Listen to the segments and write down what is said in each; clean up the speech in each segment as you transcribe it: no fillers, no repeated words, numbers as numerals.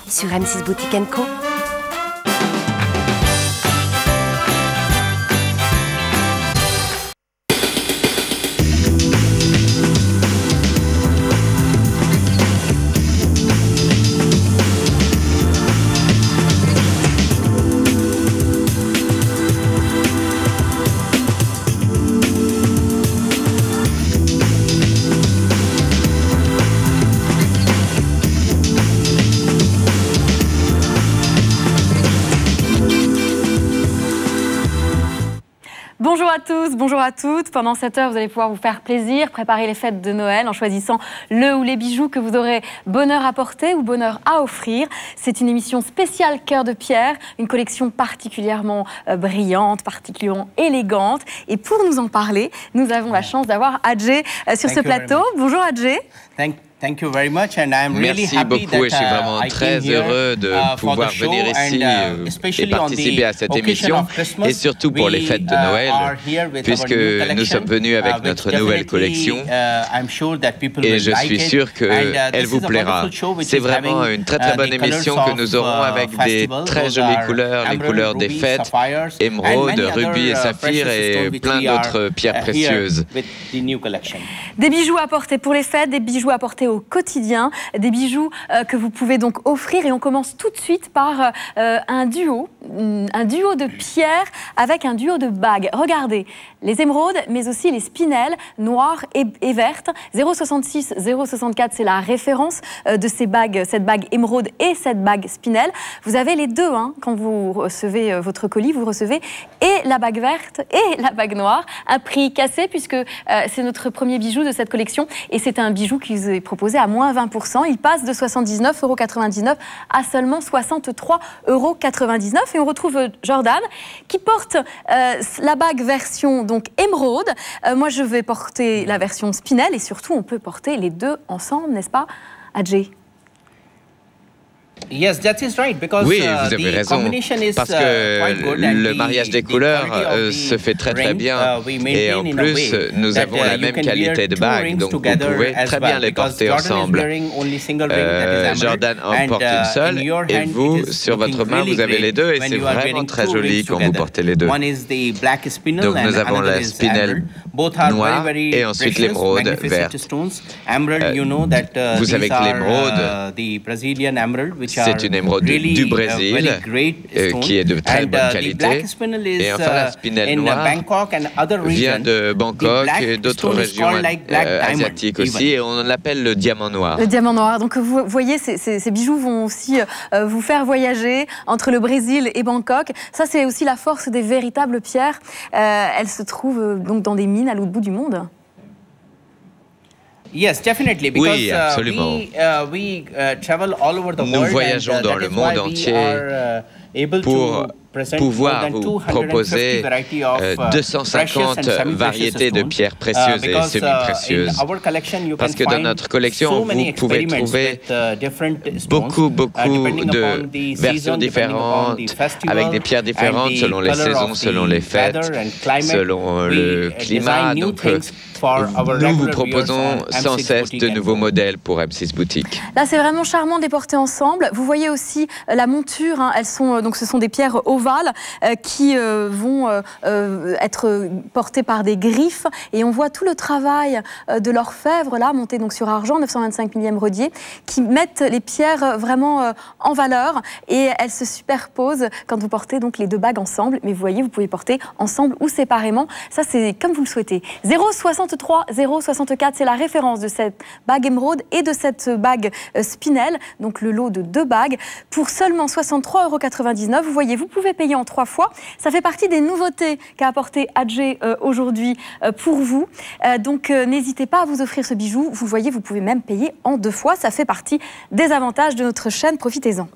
sur M6 Boutique & Co. Bonjour à tous, bonjour à toutes. Pendant cette heure, vous allez pouvoir vous faire plaisir, préparer les fêtes de Noël en choisissant le ou les bijoux que vous aurez bonheur à porter ou bonheur à offrir. C'est une émission spéciale Cœur de Pierre, une collection particulièrement brillante, particulièrement élégante. Et pour nous en parler, nous avons la chance d'avoir Adjé sur ce plateau. Bonjour Adjé. Thank you very much, and I'm really happy beaucoup et je suis vraiment très heureux de pouvoir venir ici et participer à cette émission et surtout pour les fêtes de Noël puisque nous sommes venus avec notre nouvelle collection et je suis sûr qu'elle vous plaira. C'est vraiment une très bonne émission que nous aurons avec des très jolies couleurs, les couleurs des fêtes, émeraude, rubis et saphir et plein d'autres pierres précieuses. Des bijoux à porter pour les fêtes, des bijoux à porter au quotidien, des bijoux que vous pouvez donc offrir. Et on commence tout de suite par un duo de pierres avec un duo de bagues. Regardez, les émeraudes, mais aussi les spinels noires et vertes. 0,66, 0,64, c'est la référence de ces bagues, cette bague émeraude et cette bague spinel. Vous avez les deux, hein, quand vous recevez votre colis, vous recevez et la bague verte et la bague noire. Un prix cassé puisque c'est notre premier bijou de cette collection et c'est un bijou qui vous est proposé à moins 20%. Il passe de 79,99 € à seulement 63,99 €. Et on retrouve Jordan qui porte la bague version donc émeraude. Moi, je vais porter la version spinel et surtout, on peut porter les deux ensemble, n'est-ce pas, Adjé? Oui, vous avez raison, parce que le mariage des couleurs se fait très bien et en plus nous avons la même qualité de bague, donc vous pouvez très bien les porter ensemble. Jordan en porte une seule et vous, sur votre main, vous avez les deux et c'est vraiment très joli quand vous portez les deux. Donc nous avons la spinel noire et ensuite l'émeraude verte. Vous savez que l'émeraude, c'est une émeraude du Brésil qui est de très bonne qualité. Et enfin, la spinel noire vient de Bangkok et d'autres régions asiatiques aussi. Et on l'appelle le diamant noir. Le diamant noir. Donc vous voyez, ces bijoux vont aussi vous faire voyager entre le Brésil et Bangkok. Ça, c'est aussi la force des véritables pierres. Elles se trouvent donc dans des mines à l'autre bout du monde. Oui, absolument. Nous voyageons dans le monde entier pour pouvoir vous proposer 250 variétés de pierres précieuses et semi-précieuses. Parce que dans notre collection, vous pouvez trouver beaucoup de versions différentes, avec des pierres différentes selon les saisons, selon les fêtes, selon le climat. Donc, nous vous proposons sans cesse de nouveaux modèles pour M6 Boutique. Là, c'est vraiment charmant de les porter ensemble. Vous voyez aussi la monture. Hein. Donc, ce sont des pierres ovales qui vont être portées par des griffes. Et on voit tout le travail de l'orfèvre, là, monté donc sur argent, 925 millième rodier, qui mettent les pierres vraiment en valeur. Et elles se superposent quand vous portez donc les deux bagues ensemble. Mais vous voyez, vous pouvez porter ensemble ou séparément. Ça, c'est comme vous le souhaitez. 0,63, 0,64, c'est la référence de cette bague émeraude et de cette bague spinel. Donc le lot de deux bagues pour seulement 63,99 €. Vous voyez, vous pouvez payer en 3 fois. Ça fait partie des nouveautés qu'a apporté Adjé aujourd'hui pour vous. Donc n'hésitez pas à vous offrir ce bijou. Vous voyez, vous pouvez même payer en 2 fois. Ça fait partie des avantages de notre chaîne. Profitez-en.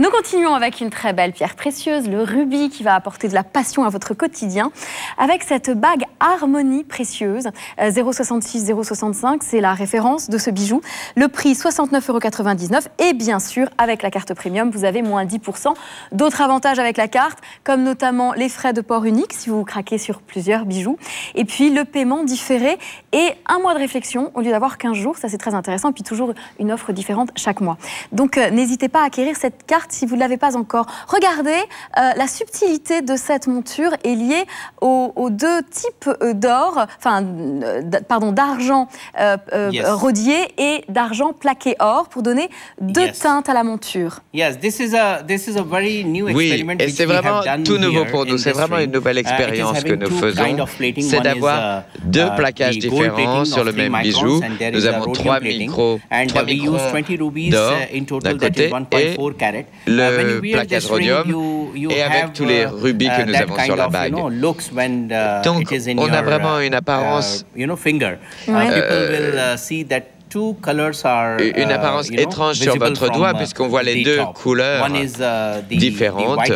Nous continuons avec une très belle pierre précieuse, le rubis, qui va apporter de la passion à votre quotidien, avec cette bague Harmonie précieuse, 0,66, 0,65, c'est la référence de ce bijou. Le prix 69,99 € et bien sûr, avec la carte premium, vous avez moins 10%. D'autres avantages avec la carte, comme notamment les frais de port unique, si vous craquez sur plusieurs bijoux, et puis le paiement différé et un mois de réflexion au lieu d'avoir 15 jours, ça c'est très intéressant, et puis toujours une offre différente chaque mois. Donc n'hésitez pas à acquérir cette carte si vous ne l'avez pas encore. Regardez, la subtilité de cette monture est liée aux deux types d'or, d'argent rodié et d'argent plaqué or pour donner deux teintes à la monture. Oui, et c'est vraiment tout nouveau pour nous. C'est vraiment une nouvelle expérience que nous faisons. C'est d'avoir deux plaquages différents sur le même bijou. Nous avons 3 micros d'or d'un côté et le plaquage rhodium et avec tous les rubis que nous avons sur la bague. Donc, on a vraiment une apparence une apparence étrange sur votre doigt puisqu'on voit les deux couleurs différentes.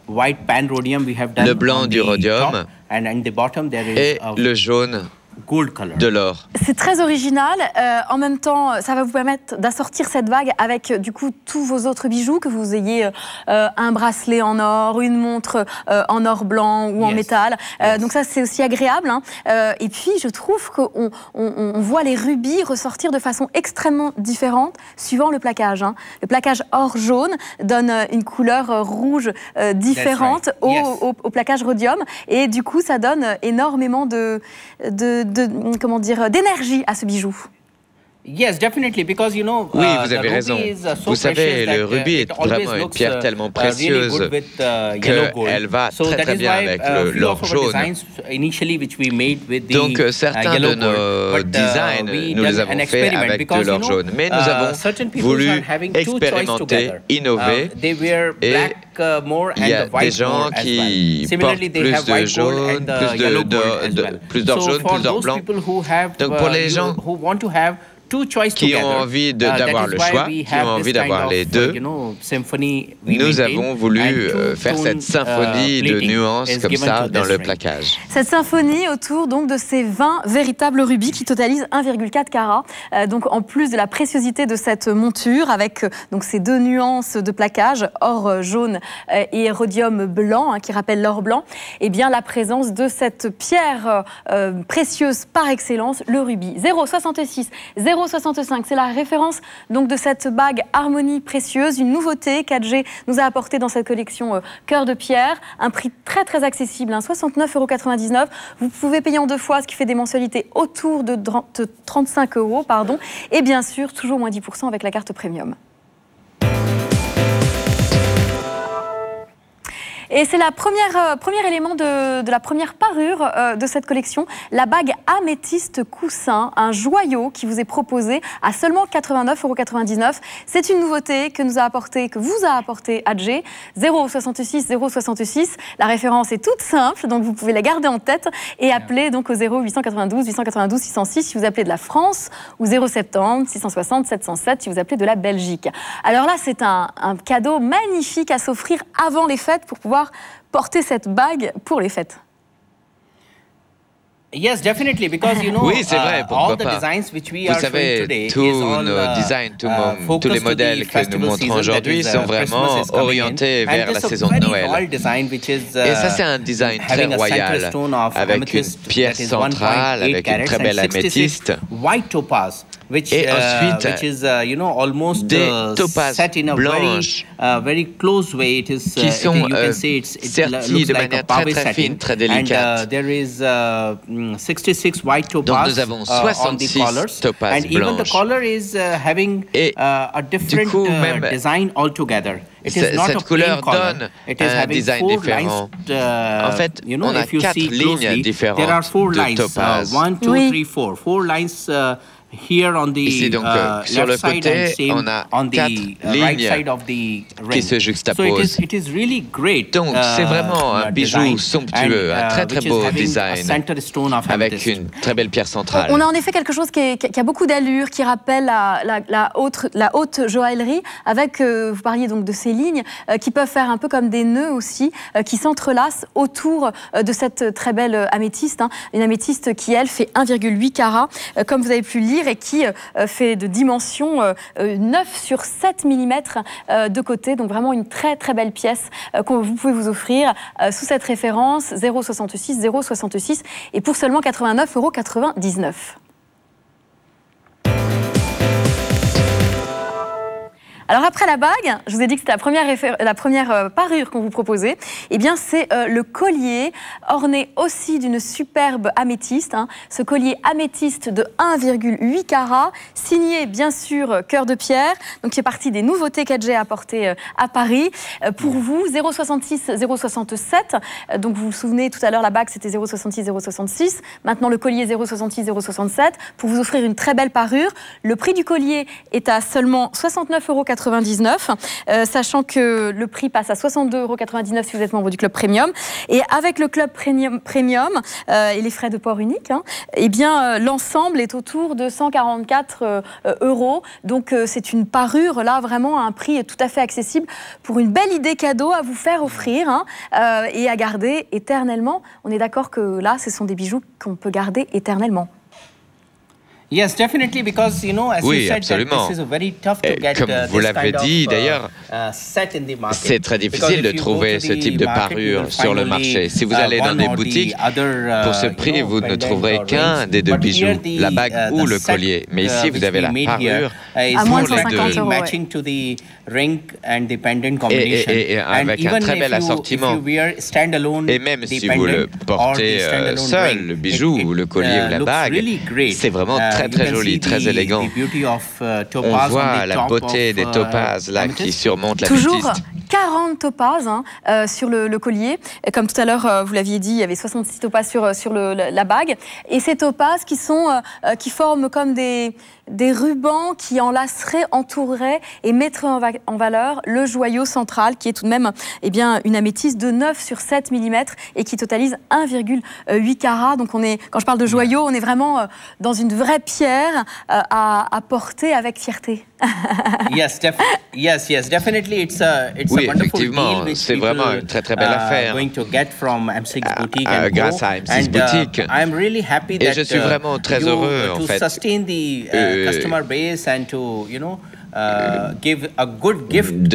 Le blanc du rhodium et le jaune de l'or. C'est très original. En même temps, ça va vous permettre d'assortir cette bague avec du coup tous vos autres bijoux, que vous ayez un bracelet en or, une montre en or blanc ou en métal. Donc ça, c'est aussi agréable. Hein. Et puis, je trouve qu'on voit les rubis ressortir de façon extrêmement différente suivant le plaquage. Hein. Le plaquage or jaune donne une couleur rouge différente au plaquage rhodium. Et du coup, ça donne énormément d'énergie à ce bijou. Oui, vous avez raison. Vous savez, le rubis est vraiment une pierre tellement précieuse qu'elle va très bien avec l'or jaune. Donc, certains de nos designs, nous les avons faits avec de l'or jaune. Mais nous avons voulu expérimenter, innover, et il y a des gens qui portent plus de jaune, plus d'or jaune, plus d'or blanc. Donc, pour les gens qui ont envie d'avoir le choix, qui ont envie d'avoir les deux, nous avons voulu faire cette symphonie de nuances comme ça dans le plaquage. Cette symphonie autour donc de ces 20 véritables rubis qui totalisent 1,4 carat. Donc en plus de la préciosité de cette monture avec donc ces deux nuances de plaquage, or jaune et rhodium blanc, hein, qui rappelle l'or blanc, et bien la présence de cette pierre précieuse par excellence, le rubis. 0,66, 0,65, c'est la référence donc de cette bague Harmonie précieuse, une nouveauté qu'ADG nous a apportée dans cette collection Cœur de Pierre, un prix très accessible, hein, 69,99 €. Vous pouvez payer en 2 fois, ce qui fait des mensualités autour de 35 €, pardon, et bien sûr toujours moins 10% avec la carte premium. Et c'est le premier élément de la première parure de cette collection, la bague améthyste coussin, un joyau qui vous est proposé à seulement 89,99 €. C'est une nouveauté que vous a apporté ADG, 0,66, 0,66. La référence est toute simple, donc vous pouvez la garder en tête et appeler donc au 0,892 892 606 si vous appelez de la France ou 0,70 660 707 si vous appelez de la Belgique. Alors là, c'est un cadeau magnifique à s'offrir avant les fêtes pour pouvoir porter cette bague pour les fêtes. Oui, c'est vrai, pourquoi pas. Vous savez, tous nos designs, tous les modèles que nous montrons aujourd'hui sont vraiment orientés vers la saison de Noël. Et ça, c'est un design très royal, avec une pierre centrale, avec une très belle améthyste. Et ensuite, des topazes blanches qui sont serties de manière très fine, très délicate. Donc nous avons 66 topazes blanches. Et du coup, même cette couleur donne un design différent. En fait, on a 4 lignes différentes de topazes. Ici, donc, sur le côté, on a 4 lignes qui se juxtaposent. Donc, c'est vraiment un bijou somptueux, un très très beau design, avec une très belle pierre centrale. On a en effet quelque chose qui a beaucoup d'allure, qui rappelle la haute joaillerie, avec, vous parliez donc de ces lignes, qui peuvent faire un peu comme des nœuds aussi, qui s'entrelacent autour de cette très belle améthyste. Une améthyste qui, elle, fait 1,8 carats, comme vous avez pu lire, et qui fait de dimension 9 sur 7 mm de côté. Donc vraiment une très très belle pièce que vous pouvez vous offrir sous cette référence 0,66, 0,66 et pour seulement 89,99 €. Alors après la bague, je vous ai dit que c'était la première parure qu'on vous proposait. Eh bien, c'est le collier orné aussi d'une superbe améthyste. Ce collier améthyste de 1,8 carats, signé bien sûr Cœur de Pierre, donc qui fait partie des nouveautés qu'Adjé a apportées à Paris. Pour vous, 0,66, 0,67. Donc vous vous souvenez, tout à l'heure la bague c'était 0,66, 0,66. Maintenant le collier 0,66, 0,67 pour vous offrir une très belle parure. Le prix du collier est à seulement 69,99 €. Sachant que le prix passe à 62,99 € si vous êtes membre du Club Premium. Et avec le Club Premium et les frais de port uniques, eh bien, l'ensemble est autour de 144 €. Donc c'est une parure, là, vraiment à un prix tout à fait accessible pour une belle idée cadeau à vous faire offrir et à garder éternellement. On est d'accord que là, ce sont des bijoux qu'on peut garder éternellement. Yes, definitely, because as oui, you said, absolument. This is very tough to get, comme vous l'avez dit, d'ailleurs, c'est très difficile de trouver ce type de parure sur le marché. Si vous allez dans des boutiques, pour ce prix, vous ne trouverez qu'un des deux bijoux, la bague ou le collier. Mais ici, vous avez la parure à moins de 150 €. Et avec un très bel assortiment. Et même si vous le portez seul, le bijou ou le collier ou la bague, c'est vraiment très joli, très élégant. On voit la beauté des topazes là qui surmontent la Toujours 40 topazes sur le collier. Et comme tout à l'heure, vous l'aviez dit, il y avait 66 topazes sur la bague. Et ces topazes qui forment comme des rubans qui enlaceraient, entoureraient et mettraient en valeur le joyau central qui est tout de même une améthyste de 9 sur 7 mm et qui totalise 1,8 carats. Donc quand je parle de joyau, on est vraiment dans une vraie pierre à porter avec fierté. Yes, definitely. Oui, effectivement, c'est vraiment une très belle affaire grâce à M6 Boutique. Et je suis vraiment très heureux en fait de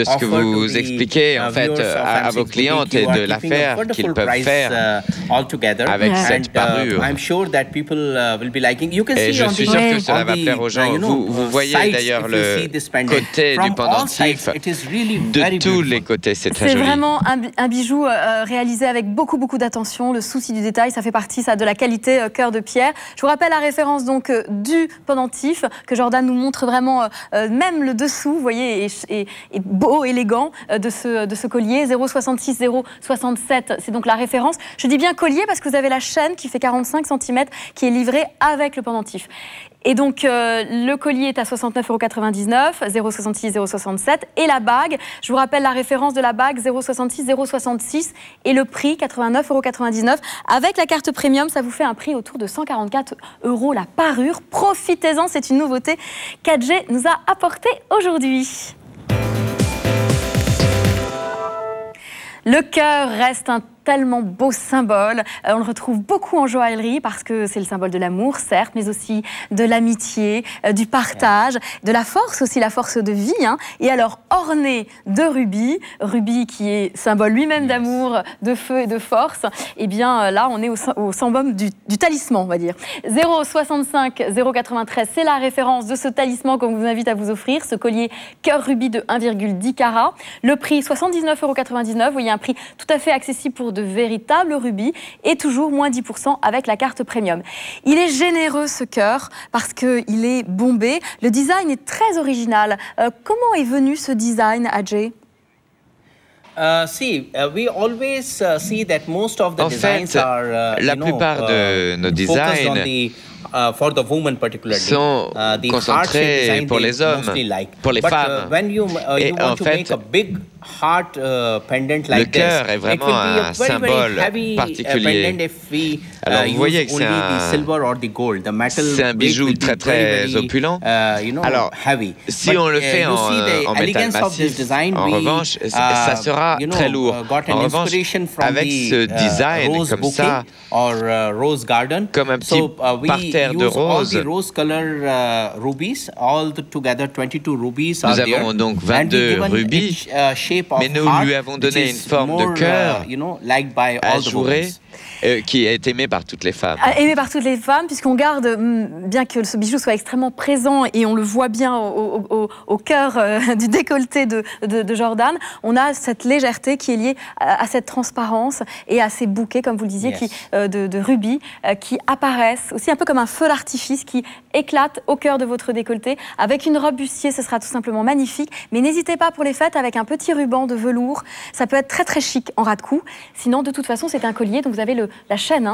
ce que vous expliquez en fait à vos clientes et de l'affaire qu'ils peuvent faire avec cette parure. Et je suis sûr que cela va plaire aux gens. Vous voyez d'ailleurs le côté du pendentif de tous les côtés, c'est très joli. C'est vraiment un bijou réalisé avec beaucoup d'attention, le souci du détail, ça fait partie de la qualité Cœur de Pierre. Je vous rappelle la référence donc du pendentif que Jordan nous montre vraiment, même le dessous, vous voyez, est beau, élégant de ce collier. 0,66, 0,67, c'est donc la référence. Je dis bien collier parce que vous avez la chaîne qui fait 45 cm qui est livrée avec le pendentif. Et donc, le collier est à 69,99 €, 0,66, 0,67. Et la bague, je vous rappelle la référence de la bague, 0,66, 0,66. Et le prix, 89,99 €. Avec la carte premium, ça vous fait un prix autour de 144 € la parure. Profitez-en, c'est une nouveauté qu'Adjé nous a apportée aujourd'hui. Le cœur reste un tellement beau symbole. On le retrouve beaucoup en joaillerie parce que c'est le symbole de l'amour, certes, mais aussi de l'amitié, du partage, de la force aussi, la force de vie. Et alors, orné de rubis, rubis qui est symbole lui-même d'amour, de feu et de force, eh bien là, on est au summum du talisman, on va dire. 0,65, 0,93, c'est la référence de ce talisman qu'on vous invite à vous offrir, ce collier cœur rubis de 1,10 carats. Le prix, 79,99 €. Vous voyez, un prix tout à fait accessible pour de véritables rubis et toujours moins 10% avec la carte premium. Il est généreux ce cœur parce qu'il est bombé. Le design est très original. Comment est venu ce design, Adjé? En fait, la plupart de nos designs sont concentrés pour les hommes, pour les femmes. Et en fait, le cœur est vraiment un symbole particulier. Alors vous voyez que c'est un bijou très très opulent. Alors si on le fait en métal massif, en revanche, ça sera très lourd. En revanche, avec ce design comme ça, comme un petit parterre de roses, nous avons donc 22 rubis, mais nous lui avons donné une forme de cœur ajouré qui est aimé par toutes les femmes. Aimé par toutes les femmes, puisqu'on garde, bien que ce bijou soit extrêmement présent et on le voit bien au cœur du décolleté de Jordan, on a cette légèreté qui est liée à cette transparence et à ces bouquets, comme vous le disiez, de rubis qui apparaissent aussi un peu comme un feu d'artifice qui éclate au cœur de votre décolleté. Avec une robe bustier, ce sera tout simplement magnifique. Mais n'hésitez pas pour les fêtes avec un petit ruban de velours. Ça peut être très très chic en ras de cou. Sinon, de toute façon, c'est un collier. Donc vous avez la chaîne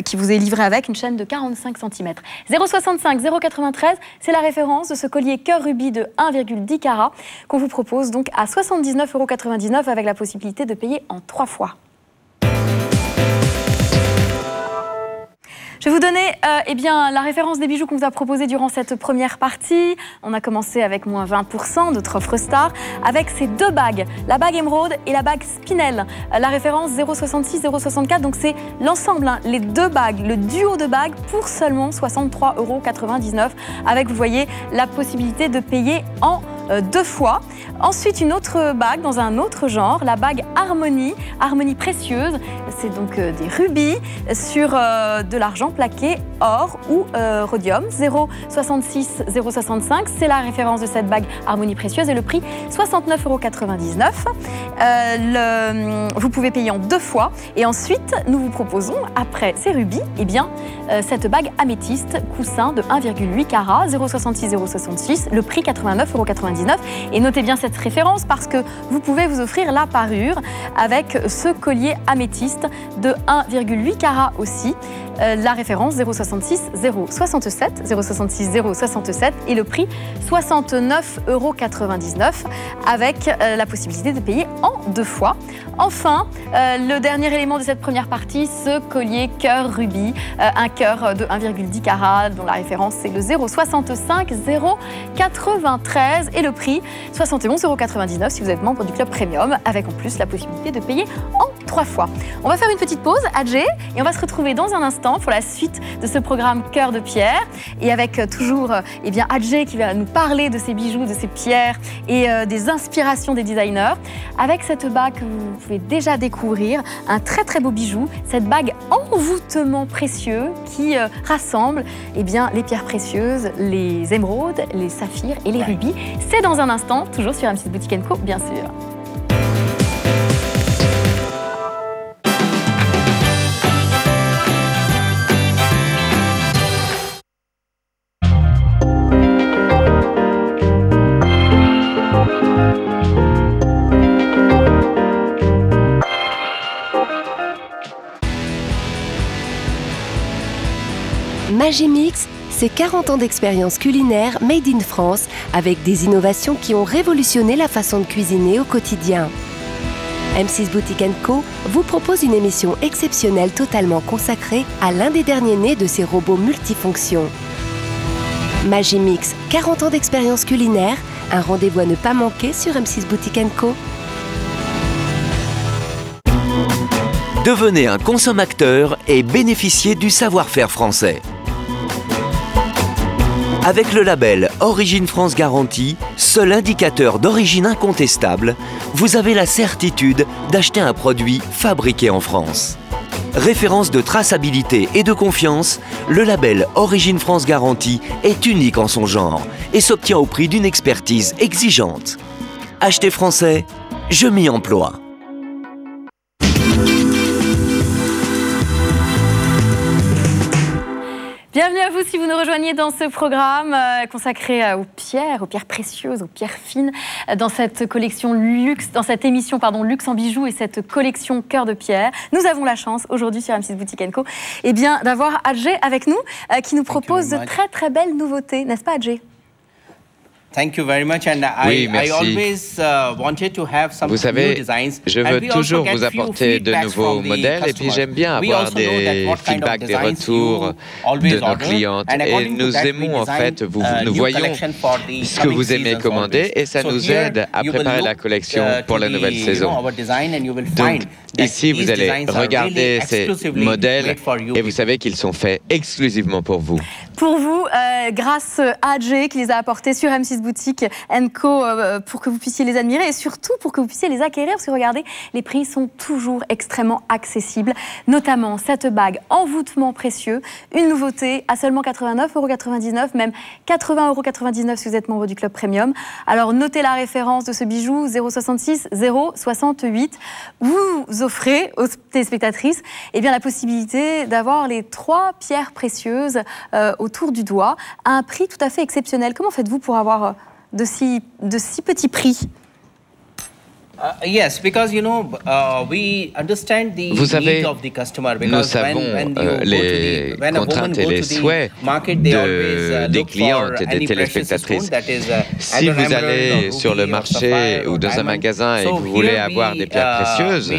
qui vous est livrée avec, une chaîne de 45 cm. 0,65, 0,93, c'est la référence de ce collier cœur rubis de 1,10 carats qu'on vous propose donc à 79,99 € avec la possibilité de payer en 3 fois. Je vais vous donner la référence des bijoux qu'on vous a proposés durant cette première partie. On a commencé avec moins 20%, notre offre star, avec ces deux bagues, la bague émeraude et la bague spinel. La référence 0,66, 0,64, donc c'est l'ensemble, les deux bagues, le duo de bagues pour seulement 63,99 €, avec, vous voyez, la possibilité de payer en 2 fois. Ensuite, une autre bague dans un autre genre, la bague Harmonie précieuse. C'est donc des rubis sur de l'argent plaqué, or ou rhodium. 0,66, 0,65, c'est la référence de cette bague Harmonie précieuse et le prix 69,99 €. Vous pouvez payer en 2 fois. Et ensuite, nous vous proposons, après ces rubis, cette bague améthyste coussin de 1,8 carats, 0,66, 0,66, le prix 89,99 €. Et notez bien cette référence parce que vous pouvez vous offrir la parure avec ce collier améthyste de 1,8 carats aussi. La référence 0,66, 0,67, 0,66, 0,67 et le prix 69,99 € avec la possibilité de payer en 2 fois. Enfin, le dernier élément de cette première partie, ce collier cœur rubis, un cœur de 1,10 carats dont la référence c'est le 0,65, 0,93 et le prix 71,99 € si vous êtes membre du club premium avec en plus la possibilité de payer en 3 fois. On va faire une petite pause, Adjé, et on va se retrouver dans un instant pour la suite de ce programme Cœur de Pierre et avec toujours Adjé qui va nous parler de ces bijoux, de ces pierres et des inspirations des designers avec cette bague que vous pouvez déjà découvrir, un très très beau bijou, cette bague envoûtement précieux qui rassemble les pierres précieuses, les émeraudes, les saphirs et les rubis. C'est dans un instant, toujours sur M6 Boutique & Co, bien sûr. Magimix, c'est 40 ans d'expérience culinaire made in France avec des innovations qui ont révolutionné la façon de cuisiner au quotidien. M6 Boutique & Co vous propose une émission exceptionnelle totalement consacrée à l'un des derniers nés de ces robots multifonctions. Magimix, 40 ans d'expérience culinaire, un rendez-vous à ne pas manquer sur M6 Boutique & Co. Devenez un consommateur et bénéficiez du savoir-faire français. Avec le label Origine France Garantie, seul indicateur d'origine incontestable, vous avez la certitude d'acheter un produit fabriqué en France. Référence de traçabilité et de confiance, le label Origine France Garantie est unique en son genre et s'obtient au prix d'une expertise exigeante. Acheter français, je m'y emploie. Bienvenue à vous si vous nous rejoignez dans ce programme consacré aux pierres précieuses, aux pierres fines, dans cette collection luxe, dans cette émission Luxe en bijoux et cette collection Cœur de pierre. Nous avons la chance aujourd'hui sur M6 Boutique &Co d'avoir Adjé avec nous qui nous propose de très belles nouveautés, n'est-ce pas Adjé? Thank you very much, and oui, I always wanted to have some vous savez, new designs. Je veux toujours vous apporter de nouveaux modèles et puis j'aime bien avoir des feedbacks, des retours de nos clientes. Et nous aimons en fait, nous voyons ce que vous aimez commander et ça nous aide à préparer la collection pour la nouvelle saison. Donc ici, vous allez regarder ces modèles et vous savez qu'ils sont faits exclusivement pour vous. Pour vous, grâce à Adjé qui les a apportés sur M6 Boutique &Co pour que vous puissiez les admirer et surtout pour que vous puissiez les acquérir parce que regardez, les prix sont toujours extrêmement accessibles, notamment cette bague envoûtement précieux, une nouveauté à seulement 89,99 €, même 80,99 € si vous êtes membre du Club Premium. Alors notez la référence de ce bijou 066 068. Vous offrez aux téléspectatrices la possibilité d'avoir les 3 pierres précieuses autour du doigt à un prix tout à fait exceptionnel. Comment faites-vous pour avoir de si petits prix? Yes, because we understand the needs of the customer. Nous savons les contraintes et les souhaits des clientes et des téléspectatrices. Si vous allez sur le marché ou dans un magasin et que vous voulez avoir des pierres précieuses,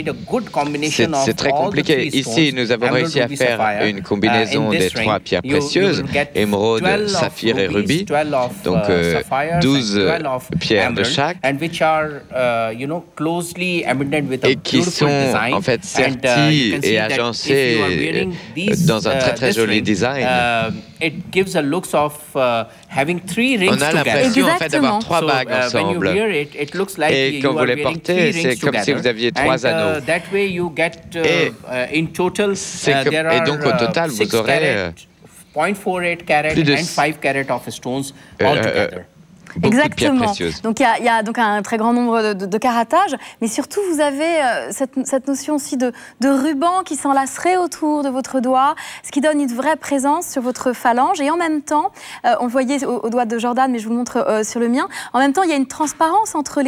c'est très compliqué. Ici, nous avons réussi à faire une combinaison des 3 pierres précieuses, émeraude, saphir et rubis, donc 12 pierres de chaque. Et qui sont en fait serties et agencées dans un très joli design. On a l'impression en fait d'avoir 3 bagues ensemble. Et quand vous les portez, c'est comme si vous aviez 3 anneaux. Et donc au total, vous aurez plus de 5 carats of stones altogether. Exactement. Donc il y a donc un très grand nombre de caratages, mais surtout vous avez cette notion aussi de ruban qui s'enlacerait autour de votre doigt, ce qui donne une vraie présence sur votre phalange. Et en même temps, on le voyait au doigt de Jordan, mais je vous le montre sur le mien. En même temps, il y a une transparence entre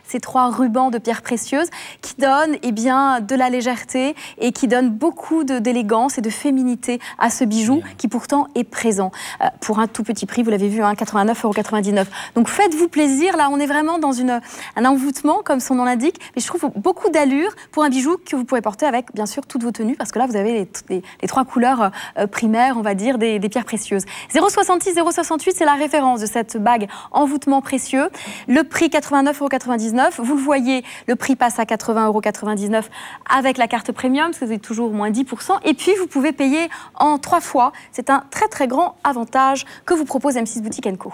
ces 3 rubans de pierres précieuses qui donnent de la légèreté et qui donnent beaucoup d'élégance et de féminité à ce bijou qui pourtant est présent pour un tout petit prix. Vous l'avez vu, 89,99 €. Donc faites-vous plaisir, là on est vraiment dans un envoûtement comme son nom l'indique, mais je trouve beaucoup d'allure pour un bijou que vous pourrez porter avec bien sûr toutes vos tenues parce que là vous avez les 3 couleurs primaires on va dire des pierres précieuses. 066 068 c'est la référence de cette bague envoûtement précieux, le prix 89,99 €, vous le voyez le prix passe à 80,99 € avec la carte premium parce que vous avez toujours moins 10% et puis vous pouvez payer en 3 fois, c'est un très grand avantage que vous propose M6 Boutique &Co.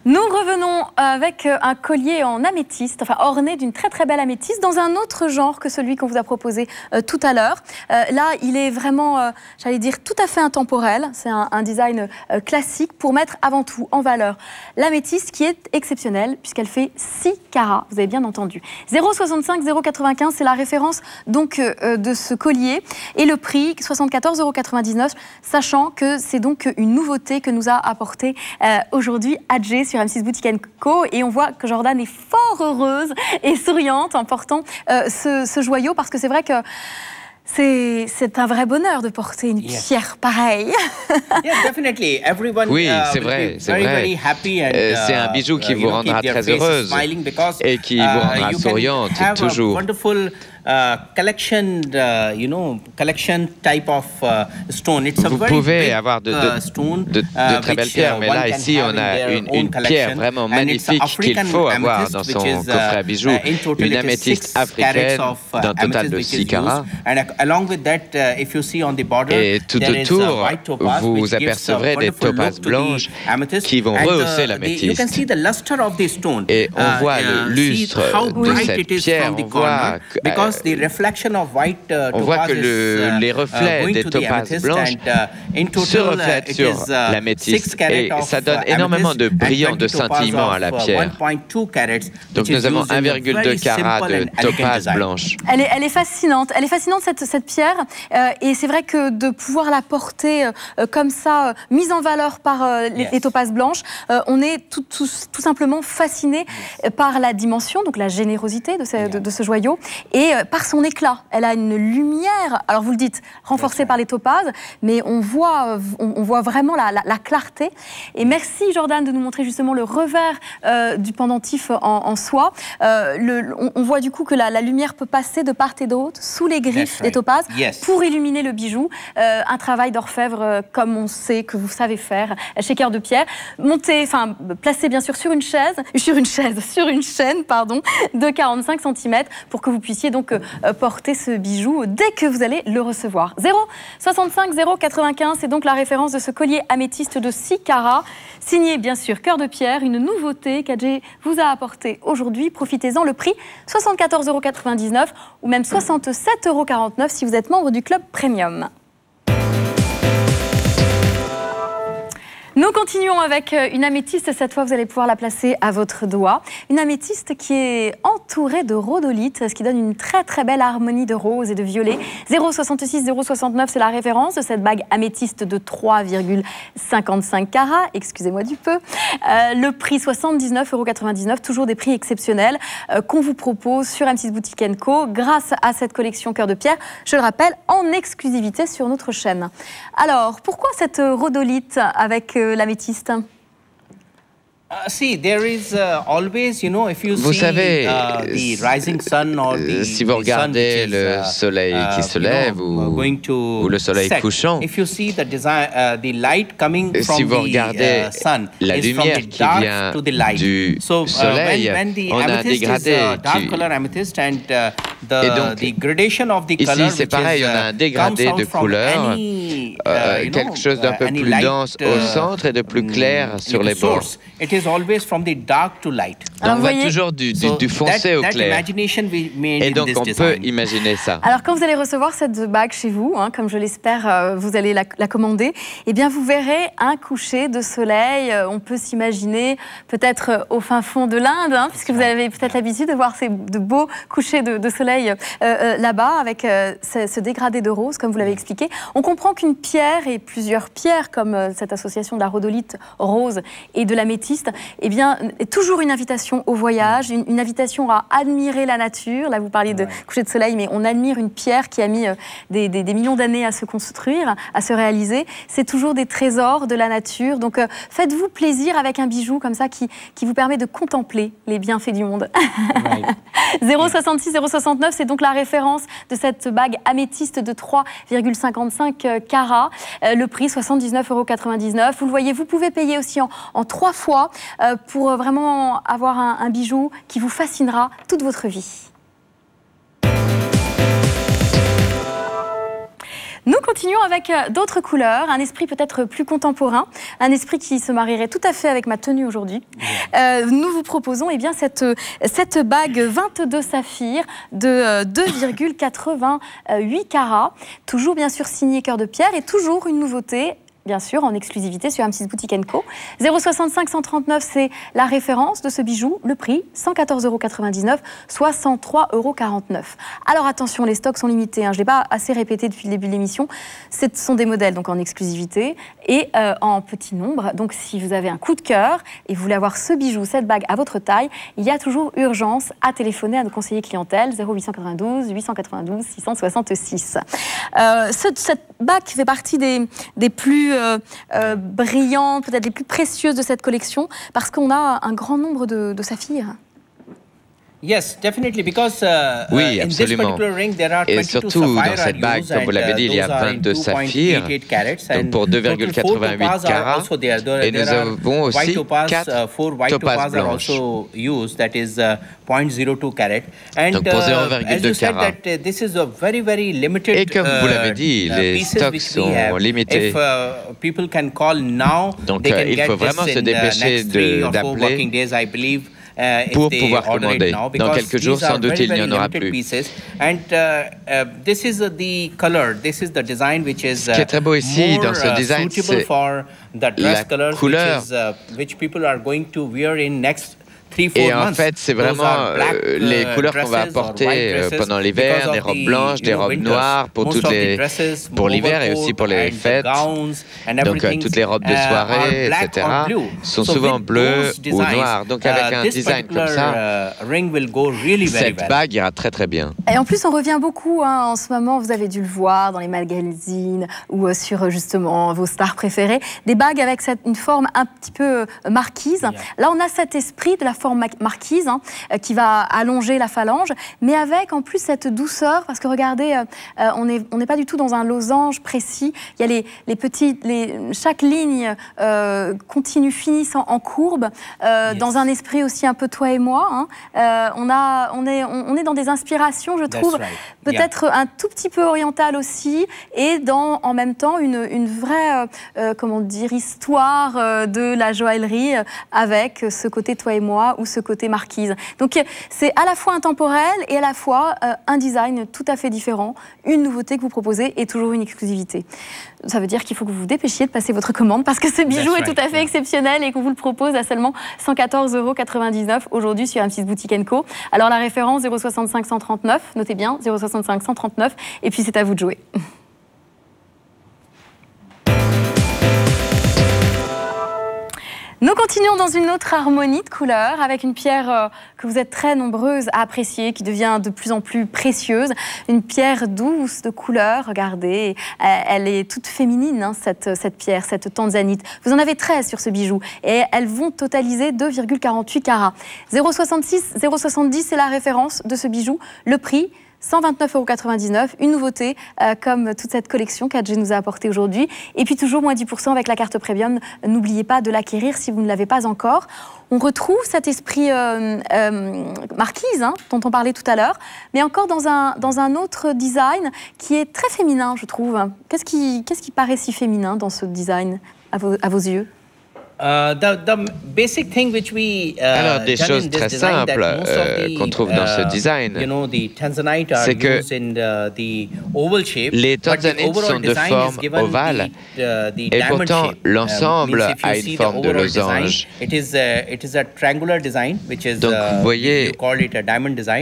Nous revenons avec un collier en améthyste, orné d'une très belle améthyste, dans un autre genre que celui qu'on vous a proposé tout à l'heure. Là, il est vraiment, j'allais dire, tout à fait intemporel. C'est un design classique pour mettre avant tout en valeur l'améthyste qui est exceptionnelle puisqu'elle fait 6 carats, vous avez bien entendu. 0,65 0,95, c'est la référence donc de ce collier et le prix 74,99 €, sachant que c'est donc une nouveauté que nous a apporté aujourd'hui Adjé sur M6 Boutique &Co et on voit que Jordan est fort heureuse et souriante en portant ce joyau parce que c'est vrai que c'est un vrai bonheur de porter une pierre pareille. Oui, c'est vrai. C'est un bijou qui vous rendra très heureuse et qui vous rendra souriante toujours. Collection type of stone. Vous pouvez avoir de très belles pierres, mais là, ici, on a une pierre vraiment magnifique qu'il faut avoir dans son coffret à bijoux. Une améthyste africaine d'un total de 6 carats. Et tout autour, vous apercevrez des topazes blanches qui vont rehausser l'améthyste. Et on voit le lustre de cette pierre, on voit on voit que les reflets des topazes blanches se reflètent sur l'améthyste et ça donne énormément de brillant, de scintillement à la pierre. Donc nous avons 1,2 carat de topaze blanche. Elle est fascinante. Elle est fascinante cette pierre et c'est vrai que de pouvoir la porter comme ça, mise en valeur par les topazes blanches, on est tout simplement fasciné par la dimension, donc la générosité de ce joyau et par son éclat. Elle a une lumière, alors vous le dites, renforcée par les topazes, mais on voit vraiment la clarté. Et merci Jordan de nous montrer justement le revers du pendentif en soie. On voit du coup que la lumière peut passer de part et d'autre sous les griffes des topazes pour illuminer le bijou. Un travail d'orfèvre comme on sait que vous savez faire chez Cœur de Pierre. Placé bien sûr sur une chaîne de 45 cm pour que vous puissiez donc porter ce bijou dès que vous allez le recevoir. 065 095, c'est donc la référence de ce collier améthyste de 6 carats, signé bien sûr Cœur de Pierre, une nouveauté qu'AG vous a apporté aujourd'hui. Profitez-en, le prix 74,99 € ou même 67,49 € si vous êtes membre du club premium. Nous continuons avec une améthyste. Cette fois, vous allez pouvoir la placer à votre doigt. Une améthyste qui est entourée de rhodolite, ce qui donne une très très belle harmonie de rose et de violet. 0,66, 0,69, c'est la référence de cette bague améthyste de 3,55 carats. Excusez-moi du peu. Le prix 79,99 €, toujours des prix exceptionnels qu'on vous propose sur M6 Boutique & Co. grâce à cette collection Cœur de Pierre, je le rappelle, en exclusivité sur notre chaîne. Alors, pourquoi cette rhodolite avec l'améthyste? Vous savez, si vous regardez le soleil qui se lève ou le soleil couchant, si vous regardez la lumière qui vient du soleil, on a un dégradé. Et donc, ici, c'est pareil, on a un dégradé de couleur, quelque chose d'un peu plus dense au centre et de plus clair sur les bords. Alors, on va toujours du foncé au clair. Et donc, on peut imaginer ça. Alors, quand vous allez recevoir cette bague chez vous, comme je l'espère, vous allez la commander, eh bien, vous verrez un coucher de soleil. On peut s'imaginer peut-être au fin fond de l'Inde, puisque vous avez peut-être l'habitude de voir de beaux couchers de soleil là-bas, avec ce dégradé de rose, comme vous l'avez expliqué. On comprend qu'une pierre et plusieurs pierres, comme cette association de la rhodolite rose et de l'améthyste, eh bien, est toujours une invitation au voyage, une invitation à admirer la nature. Là, vous parliez de coucher de soleil, mais on admire une pierre qui a mis des millions d'années à se construire, à se réaliser. C'est toujours des trésors de la nature. Donc, faites-vous plaisir avec un bijou comme ça qui vous permet de contempler les bienfaits du monde. 0,66, 0,69, c'est donc la référence de cette bague améthyste de 3,55 carats. Le prix, 79,99 €. Vous le voyez, vous pouvez payer aussi en 3 fois pour vraiment avoir un bijou qui vous fascinera toute votre vie. Nous continuons avec d'autres couleurs, un esprit peut-être plus contemporain, un esprit qui se marierait tout à fait avec ma tenue aujourd'hui. Nous vous proposons cette bague 22 saphirs de 2,88 carats, toujours bien sûr signée Cœur de Pierre et toujours une nouveauté, bien sûr, en exclusivité sur M6 Boutique & Co. 0,65 139, c'est la référence de ce bijou. Le prix, 114,99 €, soit 103,49 €. Alors attention, les stocks sont limités. Je ne l'ai pas assez répété depuis le début de l'émission. Ce sont des modèles donc en exclusivité et en petit nombre. Donc si vous avez un coup de cœur et vous voulez avoir ce bijou, cette bague à votre taille, il y a toujours urgence à téléphoner à nos conseillers clientèle 0892 892 666. Cette bague fait partie des plus brillantes, peut-être les plus précieuses de cette collection, parce qu'on a un grand nombre de saphirs. Oui, absolument. Et surtout, dans cette bague, comme vous l'avez dit, il y a 22 saphirs, donc pour 2,88 carats. Et nous avons aussi 4 topazes blanches. Donc pour 0,2 carats. Et comme vous l'avez dit, les stocks sont limités. Donc il faut vraiment se dépêcher d'appeler. pour pouvoir commander. Dans quelques jours, sans doute, il n'y en aura plus. Ce qui est très beau ici, dans ce design, c'est la couleur. Et en fait, c'est vraiment les couleurs qu'on va porter pendant l'hiver, des robes blanches, des robes noires pour l'hiver et aussi pour les fêtes. Donc toutes les robes de soirée, etc. sont souvent bleues ou noires. Donc avec un design comme ça, cette bague ira très très bien. Et en plus, on revient beaucoup en ce moment, vous avez dû le voir dans les magazines ou sur justement vos stars préférées, des bagues avec une forme un petit peu marquise. Là, on a cet esprit de la forme marquise qui va allonger la phalange, mais avec en plus cette douceur, parce que regardez, on n'est pas du tout dans un losange précis. Il y a chaque ligne continue, finisse en courbe, dans un esprit aussi un peu toi et moi. On est dans des inspirations, je trouve, peut-être un tout petit peu orientales aussi, et en même temps une vraie, comment dire, histoire de la joaillerie avec ce côté toi et moi ou ce côté marquise. Donc c'est à la fois intemporel et à la fois un design tout à fait différent, une nouveauté que vous proposez et toujours une exclusivité. Ça veut dire qu'il faut que vous vous dépêchiez de passer votre commande parce que ce bijou est tout à fait exceptionnel et qu'on vous le propose à seulement 114,99 € aujourd'hui sur M6 Boutique & Co. Alors la référence 065 139, notez bien 065 139 et puis c'est à vous de jouer. Nous continuons dans une autre harmonie de couleurs avec une pierre que vous êtes très nombreuses à apprécier, qui devient de plus en plus précieuse. Une pierre douce de couleur, regardez, elle est toute féminine, cette pierre, cette tanzanite. Vous en avez 13 sur ce bijou et elles vont totaliser 2,48 carats. 0,66, 0,70 c'est la référence de ce bijou. Le prix 129,99 €, une nouveauté comme toute cette collection qu'Adjé nous a apportée aujourd'hui. Et puis toujours moins 10% avec la carte Premium. N'oubliez pas de l'acquérir si vous ne l'avez pas encore. On retrouve cet esprit marquise dont on parlait tout à l'heure, mais encore dans un autre design qui est très féminin, je trouve. Qu'est-ce qui paraît si féminin dans ce design à vos yeux? Alors, des choses très simples qu'on trouve dans ce design, c'est que les tanzanites sont de forme ovale et pourtant l'ensemble a une forme de losange. Donc vous voyez,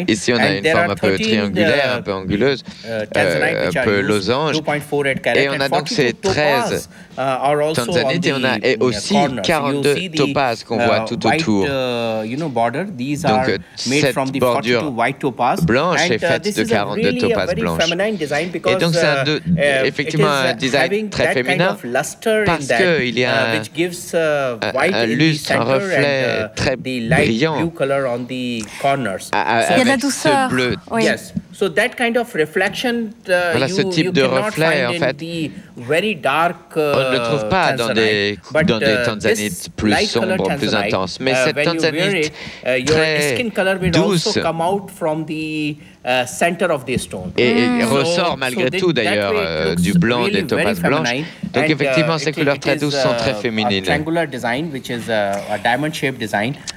ici on a une forme un peu triangulaire, un peu anguleuse, un peu losange, et on a donc ces 13 tanzanites et on a aussi 42 topazes qu'on voit tout autour. Donc cette bordure blanche est faite de 42 topazes blanches. Et donc c'est effectivement un design très féminin parce qu'il y a un lustre, un reflet très brillant. Il y a de la douceur. Ce bleu. Oui. Voilà, ce type de reflet, en fait, on ne le trouve pas dans des tanzanites plus sombres, plus intenses. Mais cette tanzanite très douce et ressort malgré tout d'ailleurs du blanc des topazes blanches. Donc effectivement, ces couleurs très douces sont très féminines.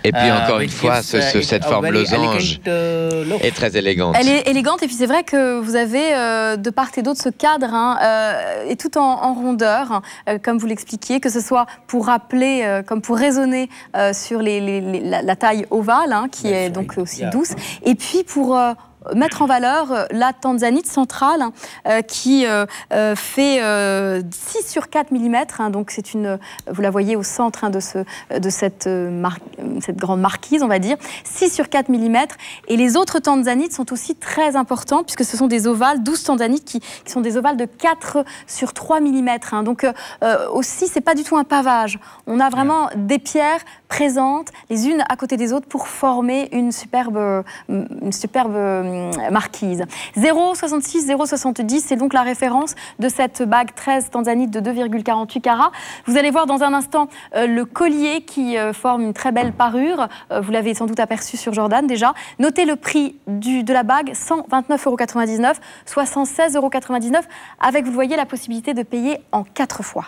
Et puis encore une fois, cette forme losange est très élégante. Elle est élégante et puis c'est vrai que vous avez de part et d'autre ce cadre et tout en rondeur, comme vous l'expliquiez, que ce soit pour rappeler, comme pour résonner sur la taille ovale, qui est donc aussi douce, et puis pour mettre en valeur la tanzanite centrale qui fait 6 sur 4 mm, donc c'est vous la voyez au centre de cette grande marquise, on va dire, 6 sur 4 mm, et les autres tanzanites sont aussi très importants puisque ce sont des ovales, 12 tanzanites qui sont des ovales de 4 sur 3 mm, donc aussi c'est pas du tout un pavage, on a vraiment des pierres présentes les unes à côté des autres pour former une superbe marquise. 0,66, 0,70, c'est donc la référence de cette bague 13 tanzanite de 2,48 carats. Vous allez voir dans un instant le collier qui forme une très belle parure. Vous l'avez sans doute aperçu sur Jordan déjà. Notez le prix de la bague, 129,99 €, soit 116,99 €, avec, vous le voyez, la possibilité de payer en 4 fois.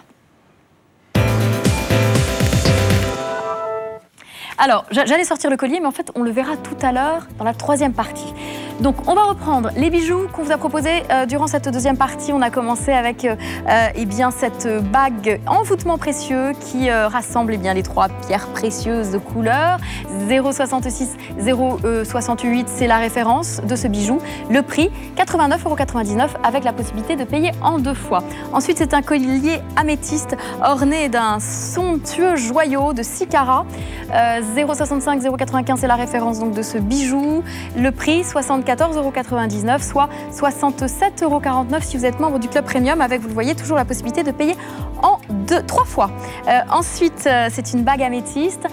Alors, j'allais sortir le collier, mais en fait, on le verra tout à l'heure dans la troisième partie. Donc, on va reprendre les bijoux qu'on vous a proposés durant cette deuxième partie. On a commencé avec eh bien, cette bague envoûtement précieux qui rassemble eh bien, les 3 pierres précieuses de couleur. 0,66, 0,68, c'est la référence de ce bijou. Le prix, 89,99 € avec la possibilité de payer en 2 fois. Ensuite, c'est un collier améthyste orné d'un somptueux joyau de 6 carats. 0,65, 0,95, c'est la référence donc, de ce bijou. Le prix, 74,99 €, soit 67,49 € si vous êtes membre du club premium, avec, vous le voyez, toujours la possibilité de payer en 3 fois. Ensuite, c'est une bague améthyste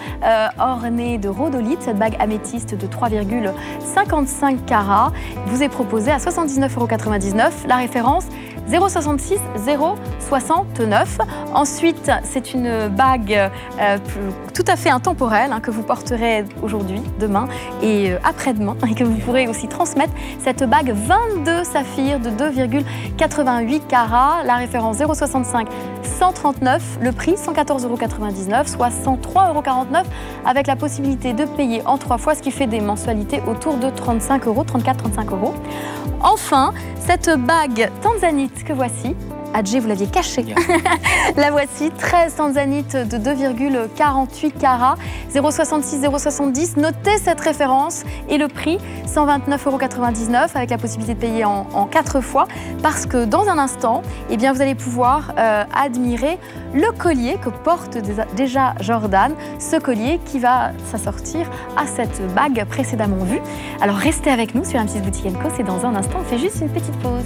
ornée de rhodolite. Cette bague améthyste de 3,55 carats vous est proposée à 79,99 €. La référence, 0,66, 0,69. Ensuite, c'est une bague tout à fait intemporelle que vous porterez aujourd'hui, demain et après-demain, et que vous pourrez aussi transmettre. Cette bague 22 saphirs de 2,88 carats. La référence 0,65, 139. Le prix 114,99 €, soit 103,49 € avec la possibilité de payer en 3 fois, ce qui fait des mensualités autour de 35 €, 34-35 €. Enfin, cette bague tanzanite que voici. Adjé, vous l'aviez cachée. La voici, 13 tanzanites de 2,48 carats, 0,66, 0,70. Notez cette référence et le prix, 129,99 € avec la possibilité de payer en 4 fois. Parce que dans un instant, eh bien, vous allez pouvoir admirer le collier que porte déjà Jordan. Ce collier qui va s'assortir à cette bague précédemment vue. Alors restez avec nous sur M6 Boutique & Co. C'est dans un instant, on fait juste une petite pause.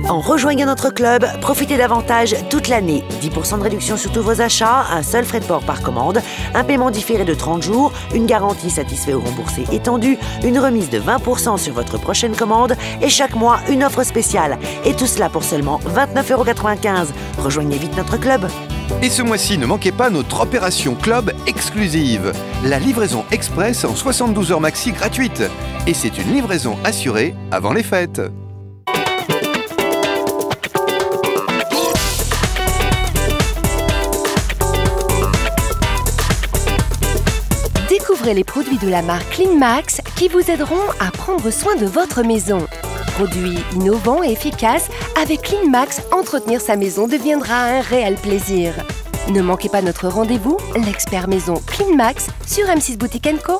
En rejoignant notre club, profitez davantage toute l'année. 10% de réduction sur tous vos achats, un seul frais de port par commande, un paiement différé de 30 jours, une garantie satisfait ou remboursée étendue, une remise de 20% sur votre prochaine commande et chaque mois une offre spéciale. Et tout cela pour seulement 29,95 €. Rejoignez vite notre club. Et ce mois-ci, ne manquez pas notre opération Club exclusive. La livraison express en 72 heures maxi gratuite. Et c'est une livraison assurée avant les fêtes. Découvrez les produits de la marque CleanMax qui vous aideront à prendre soin de votre maison. Produits innovants et efficaces, avec CleanMax, entretenir sa maison deviendra un réel plaisir. Ne manquez pas notre rendez-vous, l'expert maison CleanMax sur M6 Boutique & Co.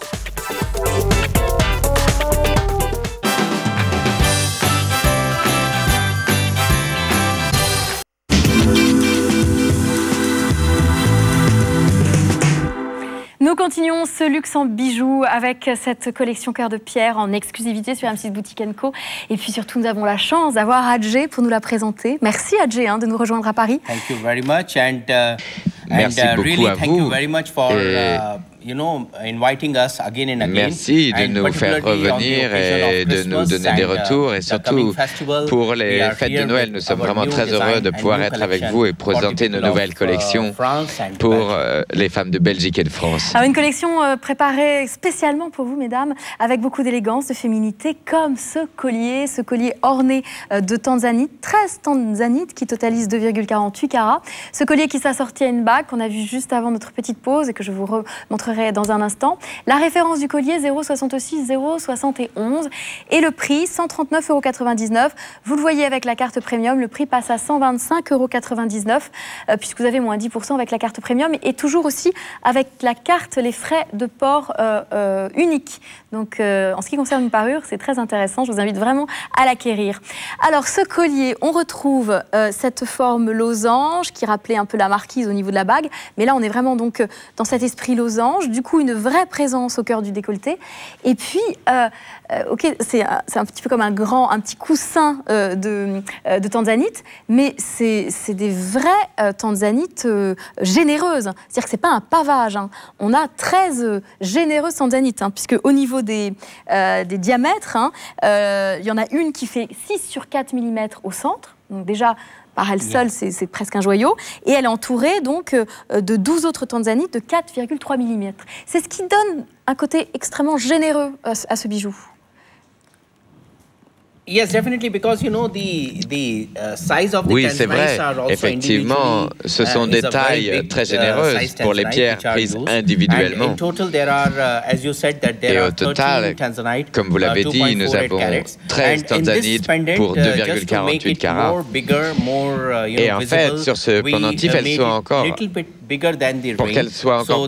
Nous continuons ce luxe en bijoux avec cette collection Cœur de Pierre en exclusivité sur M6 Boutique & Co. Et puis surtout, nous avons la chance d'avoir Adjé pour nous la présenter. Merci Adjé de nous rejoindre à Paris. Thank you very much Merci beaucoup really, à thank vous. you very much for inviting us again and again. Merci de nous faire revenir et de nous donner des retours. Et surtout, pour les fêtes de Noël, nous sommes vraiment très heureux de pouvoir être avec vous et présenter nos nouvelles collections pour les femmes de Belgique et de France. Alors, une collection préparée spécialement pour vous, mesdames, avec beaucoup d'élégance, de féminité, comme ce collier orné de tanzanite, 13 tanzanites qui totalisent 2,48 carats. Ce collier qui s'assortit à une bague qu'on a vu juste avant notre petite pause et que je vous remontrerai dans un instant. La référence du collier, 0,66, 0,71. Et le prix, 139,99 €. Vous le voyez avec la carte premium, le prix passe à 125,99 €, puisque vous avez moins 10% avec la carte premium. Et toujours aussi avec la carte, les frais de port uniques. Donc, en ce qui concerne une parure, c'est très intéressant. Je vous invite vraiment à l'acquérir. Alors, ce collier, on retrouve cette forme losange qui rappelait un peu la marquise au niveau de la bague. Mais là, on est vraiment donc dans cet esprit losange. Du coup, une vraie présence au cœur du décolleté. Et puis, c'est un petit peu comme un petit coussin de tanzanite, mais c'est des vraies tanzanites généreuses. C'est-à-dire que ce n'est pas un pavage. On a 13 généreuses tanzanites, puisque au niveau des diamètres, il y en a une qui fait 6 sur 4 mm au centre. Donc déjà, par elle seule, c'est presque un joyau. Et elle est entourée donc de 12 autres tanzanites de 4,3 mm. C'est ce qui donne un côté extrêmement généreux à ce bijou. Yes, definitely, because you know the size of the oui, c'est vrai. Effectivement, ce sont des tailles très généreuses pour les pierres prises individuellement. Et au total, comme vous l'avez dit, nous avons 13 tanzanites pour 2,48 carats. Et en fait, sur ce pendentif, elles sont encore... Pour qu'elle soit encore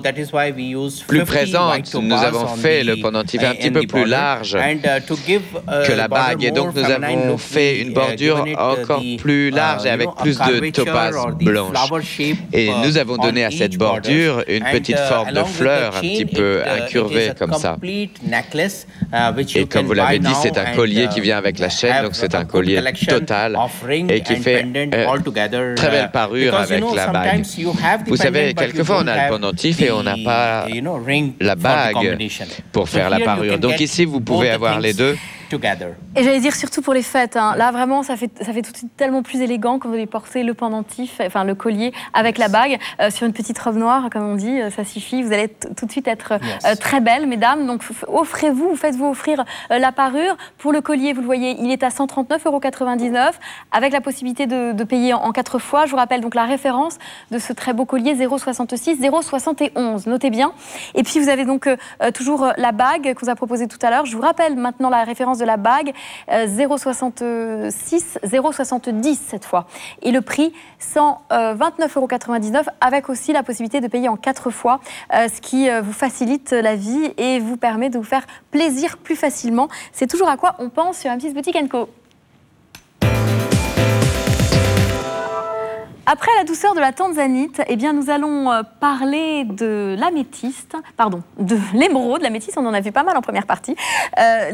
plus présente, nous avons fait le pendentif un petit peu plus large que la bague. Et donc, nous avons fait une bordure encore plus large et avec plus de topaz blanche. Et nous avons donné à cette bordure une petite forme de fleur, un petit peu incurvée comme ça. Et comme vous l'avez dit, c'est un collier qui vient avec la chaîne, donc c'est un collier total et qui fait très belle parure avec la bague. Vous savez, quelquefois on a le pendentif et on n'a pas la bague pour faire la parure. Donc ici, vous pouvez avoir les deux. Et j'allais dire surtout pour les fêtes, hein. Là vraiment ça fait tout de suite tellement plus élégant quand vous allez porter le pendentif, enfin le collier avec la bague sur une petite robe noire comme on dit, ça suffit, vous allez tout de suite être très belle mesdames, donc offrez-vous, faites-vous offrir la parure. Pour le collier, vous le voyez, il est à 139,99 € avec la possibilité de payer en 4 fois. Je vous rappelle donc la référence de ce très beau collier 0,66, 0,71, notez bien. Et puis vous avez donc toujours la bague qu'on vous a proposée tout à l'heure. Je vous rappelle maintenant la référence de la bague, 0,66, 0,70 cette fois. Et le prix, 129,99 € avec aussi la possibilité de payer en 4 fois, ce qui vous facilite la vie et vous permet de vous faire plaisir plus facilement. C'est toujours à quoi on pense sur M6 Boutique & Co. Après la douceur de la tanzanite, eh bien nous allons parler de l'améthyste, pardon, de l'émeraude. L'améthyste, on en a vu pas mal en première partie.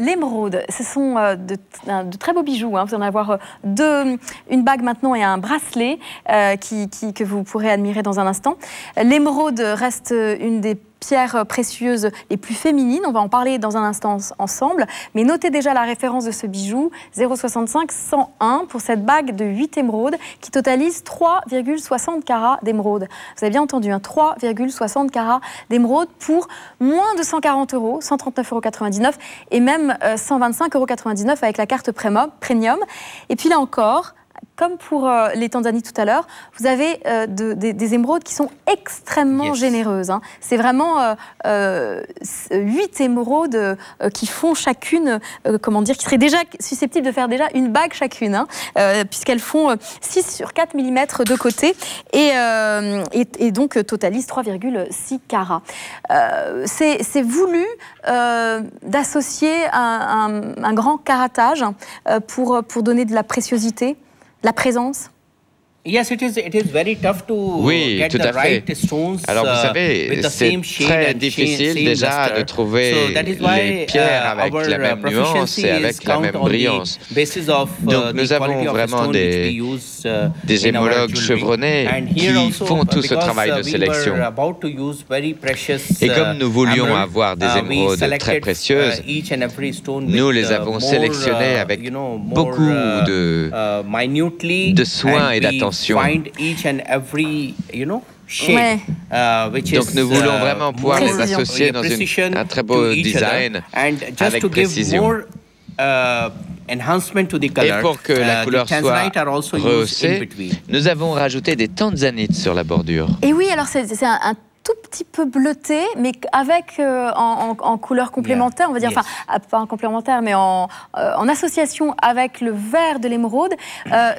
L'émeraude, ce sont de très beaux bijoux. Hein. Vous allez en avoir une bague maintenant et un bracelet que vous pourrez admirer dans un instant. L'émeraude reste une des pierres précieuses les plus féminines. On va en parler dans un instant ensemble. Mais notez déjà la référence de ce bijou, 0,65, 101 pour cette bague de 8 émeraudes qui totalise 3,60 carats d'émeraude. Vous avez bien entendu, 3,60 carats d'émeraude pour moins de 140 €, 139,99 € et même 125,99 € avec la carte Premium. Et puis là encore, comme pour les tanzanites tout à l'heure, vous avez des émeraudes qui sont extrêmement généreuses. Hein. C'est vraiment 8 émeraudes qui font chacune, qui seraient déjà susceptibles de faire déjà une bague chacune, hein, puisqu'elles font 6 sur 4 mm de côté et donc totalisent 3,6 carats. C'est voulu d'associer un grand caratage pour donner de la préciosité, la présence. Yes, it is very tough to get the right stones. Alors vous savez, c'est très difficile déjà de trouver les pierres avec la même nuance et avec la même brillance. Donc nous avons vraiment des gémologues chevronnés qui font tout ce travail de sélection. Et comme nous voulions avoir des émeraudes très précieuses, nous les avons sélectionnées avec beaucoup de soins et d'attention. Find each and every, shape, donc nous voulons vraiment pouvoir les associer dans un très beau design avec précision. Et pour que la couleur soit rehaussée, nous avons rajouté des tanzanites sur la bordure. Et oui, alors c'est un tout petit peu bleuté, mais avec en couleur complémentaire, on va dire, enfin pas en complémentaire, mais en association avec le vert de l'émeraude,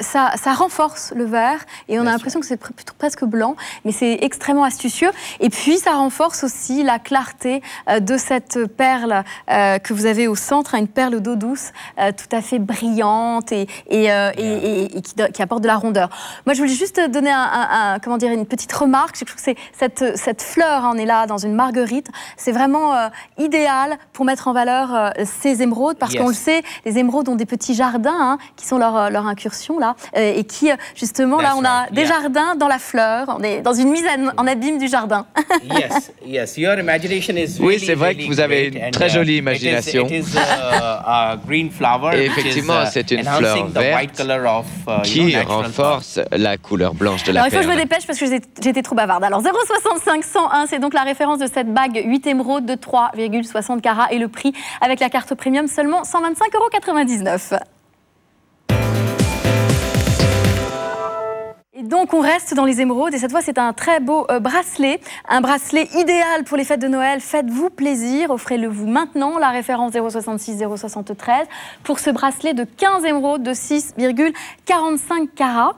ça renforce le vert et on a l'impression que c'est presque blanc, mais c'est extrêmement astucieux. Et puis ça renforce aussi la clarté de cette perle que vous avez au centre, une perle d'eau douce, tout à fait brillante et qui apporte de la rondeur. Moi, je voulais juste donner une petite remarque. Je trouve que c'est cette cette fleur, on est là dans une marguerite. C'est vraiment idéal pour mettre en valeur ces émeraudes, parce qu'on le sait, les émeraudes ont des petits jardins qui sont leur incursion là, et qui justement là on a des jardins dans la fleur. On est dans une mise en abîme du jardin. Oui, c'est vrai que vous avez une très jolie imagination. Et effectivement, c'est une fleur verte qui renforce la couleur blanche de la perle. Il faut que je me dépêche parce que j'étais trop bavarde. Alors 0,65 101, c'est donc la référence de cette bague 8 émeraudes de 3,60 carats et le prix avec la carte premium seulement 125,99 €. Et donc on reste dans les émeraudes et cette fois c'est un très beau bracelet, un bracelet idéal pour les fêtes de Noël. Faites-vous plaisir, offrez-le vous maintenant, la référence 066 073 pour ce bracelet de 15 émeraudes de 6,45 carats.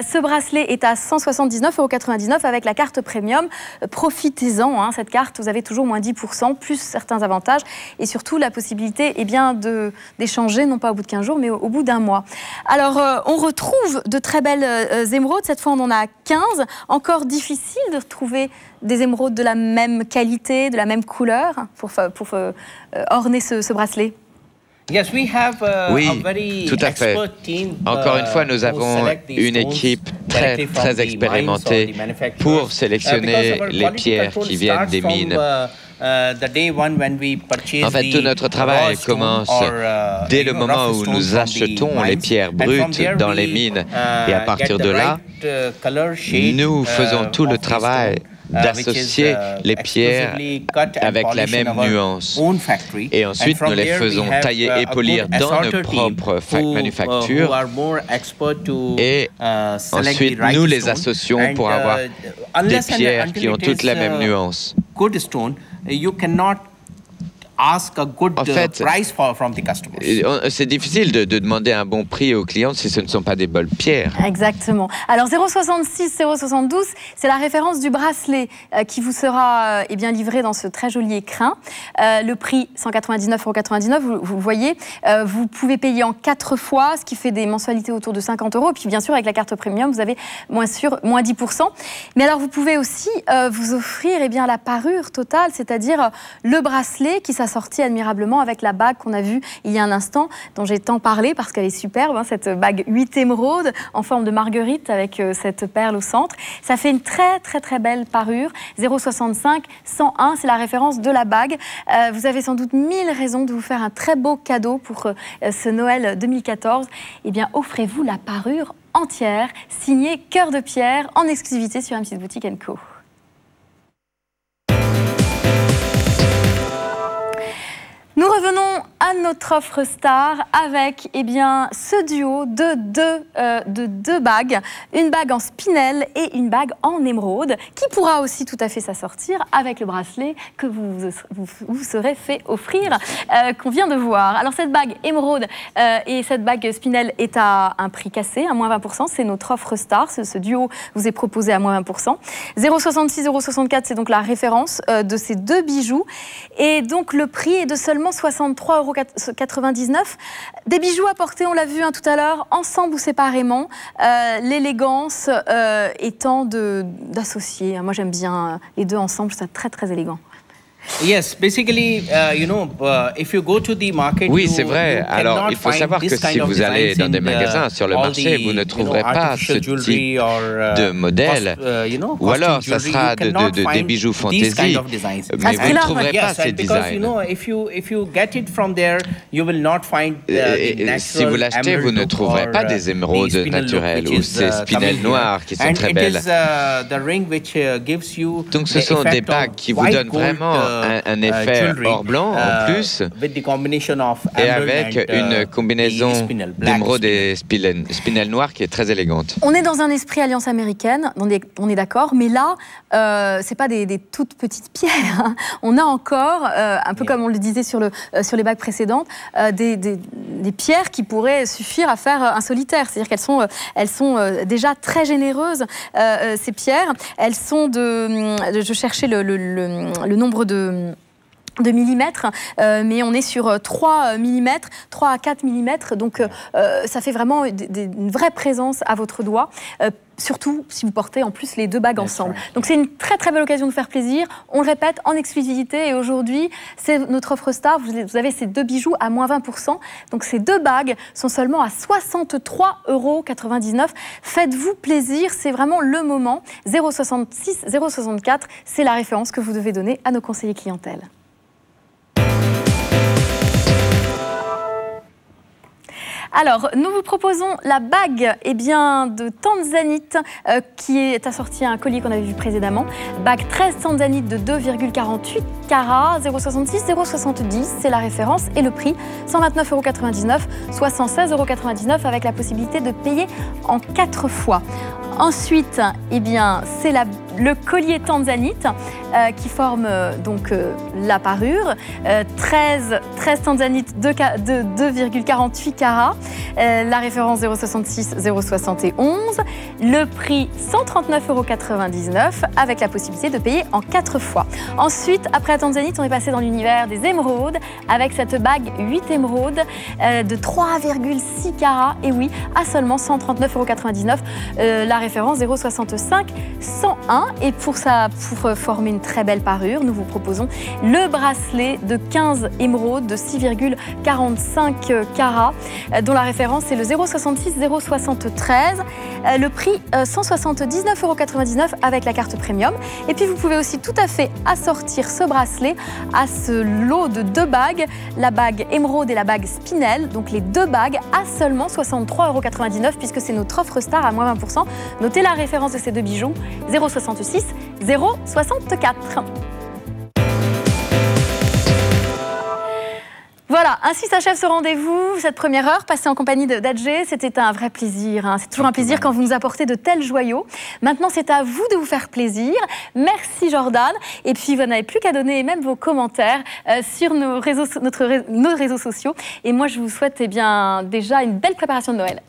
Ce bracelet est à 179,99 € avec la carte premium. Profitez-en, cette carte, vous avez toujours moins 10%, plus certains avantages et surtout la possibilité d'échanger, non pas au bout de 15 jours, mais au bout d'un mois. Alors on retrouve de très belles émeraudes. Cette fois, on en a 15. Encore difficile de retrouver des émeraudes de la même qualité, de la même couleur pour orner ce bracelet. Oui, tout à fait. Encore une fois, nous avons une équipe très expérimentée pour sélectionner les pierres qui viennent des mines. En fait, tout notre travail commence dès le moment où nous achetons les pierres brutes dans les mines. Et à partir de là, nous faisons tout le travail d'associer les pierres avec la même nuance. Et ensuite, nous les faisons tailler et polir dans nos propres manufactures. Et ensuite, nous les associons pour avoir des pierres qui ont toutes la même nuance. En fait, c'est difficile de demander un bon prix aux clients si ce ne sont pas des belles pierres. Exactement. Alors 0,66, 0,72, c'est la référence du bracelet qui vous sera livré dans ce très joli écrin. Le prix 199,99 €, vous le voyez. Vous pouvez payer en 4 fois, ce qui fait des mensualités autour de 50 €. Et puis bien sûr, avec la carte premium, vous avez moins 10%. Mais alors, vous pouvez aussi vous offrir la parure totale, c'est-à-dire le bracelet qui s'assortit admirablement avec la bague qu'on a vue il y a un instant, dont j'ai tant parlé parce qu'elle est superbe, cette bague 8 émeraudes en forme de marguerite avec cette perle au centre. Ça fait une très belle parure. 0,65 101, c'est la référence de la bague. Vous avez sans doute 1000 raisons de vous faire un très beau cadeau pour ce Noël 2014. Eh bien, offrez-vous la parure entière, signée Cœur de Pierre, en exclusivité sur M6 Boutique & Co. Nous revenons à notre offre star avec ce duo de deux bagues, une bague en spinel et une bague en émeraude, qui pourra aussi tout à fait s'assortir avec le bracelet que vous serez fait offrir, qu'on vient de voir. Alors cette bague émeraude et cette bague spinel est à un prix cassé, à moins 20%, c'est notre offre star, ce duo vous est proposé à moins 20%. 0,66, 0,64, c'est donc la référence de ces deux bijoux, et donc le prix est de seulement 63,99 €. Des bijoux à porter, on l'a vu tout à l'heure, ensemble ou séparément. L'élégance étant d'associer. Moi, j'aime bien les deux ensemble, c'est très élégant. Oui, c'est vrai. Alors, il faut savoir que si vous allez dans des magasins sur le marché, vous ne trouverez pas ce type de modèle. Ou alors, ça sera des bijoux fantaisie, mais vous ne trouverez pas ces designs. Si vous l'achetez, vous ne trouverez pas des émeraudes naturelles ou ces spinels noirs qui sont très belles. Donc, ce sont des bagues qui vous donnent vraiment un effet or blanc en plus, et avec une combinaison d'émeraude et spinel noir qui est très élégante. On est dans un esprit alliance américaine, on est d'accord, mais là, c'est pas des toutes petites pierres. On a encore, un peu comme on le disait sur les bagues précédentes, des pierres qui pourraient suffire à faire un solitaire. C'est-à-dire qu'elles sont déjà très généreuses, ces pierres. Elles sont je cherchais le nombre millimètres, mais on est sur 3 mm, 3 à 4 mm, donc ça fait vraiment une vraie présence à votre doigt. Surtout si vous portez en plus les deux bagues ensemble. Donc c'est une très très belle occasion de vous faire plaisir. On le répète, en exclusivité, et aujourd'hui, c'est notre offre star. Vous avez ces 2 bijoux à moins 20%. Donc ces 2 bagues sont seulement à 63,99 €. Faites-vous plaisir, c'est vraiment le moment. 0,66, 0,64, c'est la référence que vous devez donner à nos conseillers clientèle. Alors, nous vous proposons la bague de tanzanite qui est assortie à un collier qu'on avait vu précédemment. Bague 13 tanzanite de 2,48 carats, 0,66, 0,70, c'est la référence. Et le prix, 129,99 €, soit 116,99 € avec la possibilité de payer en 4 fois. Ensuite, c'est le collier tanzanite qui forme la parure. 13 tanzanites de 2,48 carats. La référence 0,66, 0,71. Le prix 139,99 € avec la possibilité de payer en 4 fois. Ensuite, après la tanzanite, on est passé dans l'univers des émeraudes avec cette bague 8 émeraudes de 3,6 carats. Et oui, à seulement 139,99 €. La référence 0,65, 101. Et pour former une très belle parure, nous vous proposons le bracelet de 15 émeraudes de 6,45 carats, dont la référence est le 0,66, 0,73. Le prix 179,99 € avec la carte premium. Et puis vous pouvez aussi tout à fait assortir ce bracelet à ce lot de 2 bagues, la bague émeraude et la bague spinel. Donc les 2 bagues à seulement 63,99 € puisque c'est notre offre star à moins 20%. Notez la référence de ces 2 bijoux, 0,66, 0,64. Voilà, ainsi s'achève ce rendez-vous, cette première heure passée en compagnie d'Adjé. C'était un vrai plaisir. C'est toujours un plaisir quand vous nous apportez de tels joyaux. Maintenant, c'est à vous de vous faire plaisir. Merci Jordan. Et puis, vous n'avez plus qu'à donner même vos commentaires sur nos réseaux sociaux. Et moi, je vous souhaite déjà une belle préparation de Noël.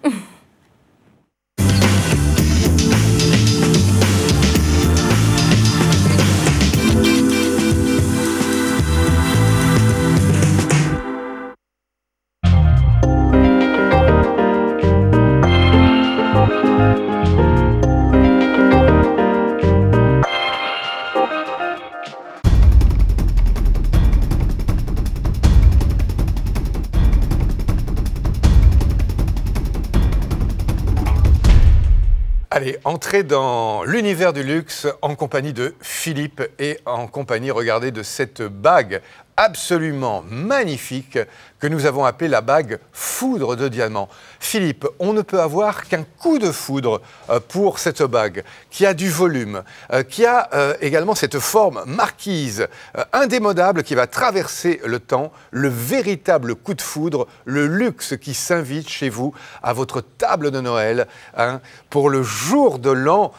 Allez, entrez dans l'univers du luxe en compagnie de Philippe et en compagnie, regardez, de cette bague absolument magnifique que nous avons appelée la bague foudre de diamant. Philippe, on ne peut avoir qu'un coup de foudre pour cette bague qui a du volume, qui a également cette forme marquise, indémodable, qui va traverser le temps, le véritable coup de foudre, le luxe qui s'invite chez vous à votre table de Noël. Pour le jour de l'an,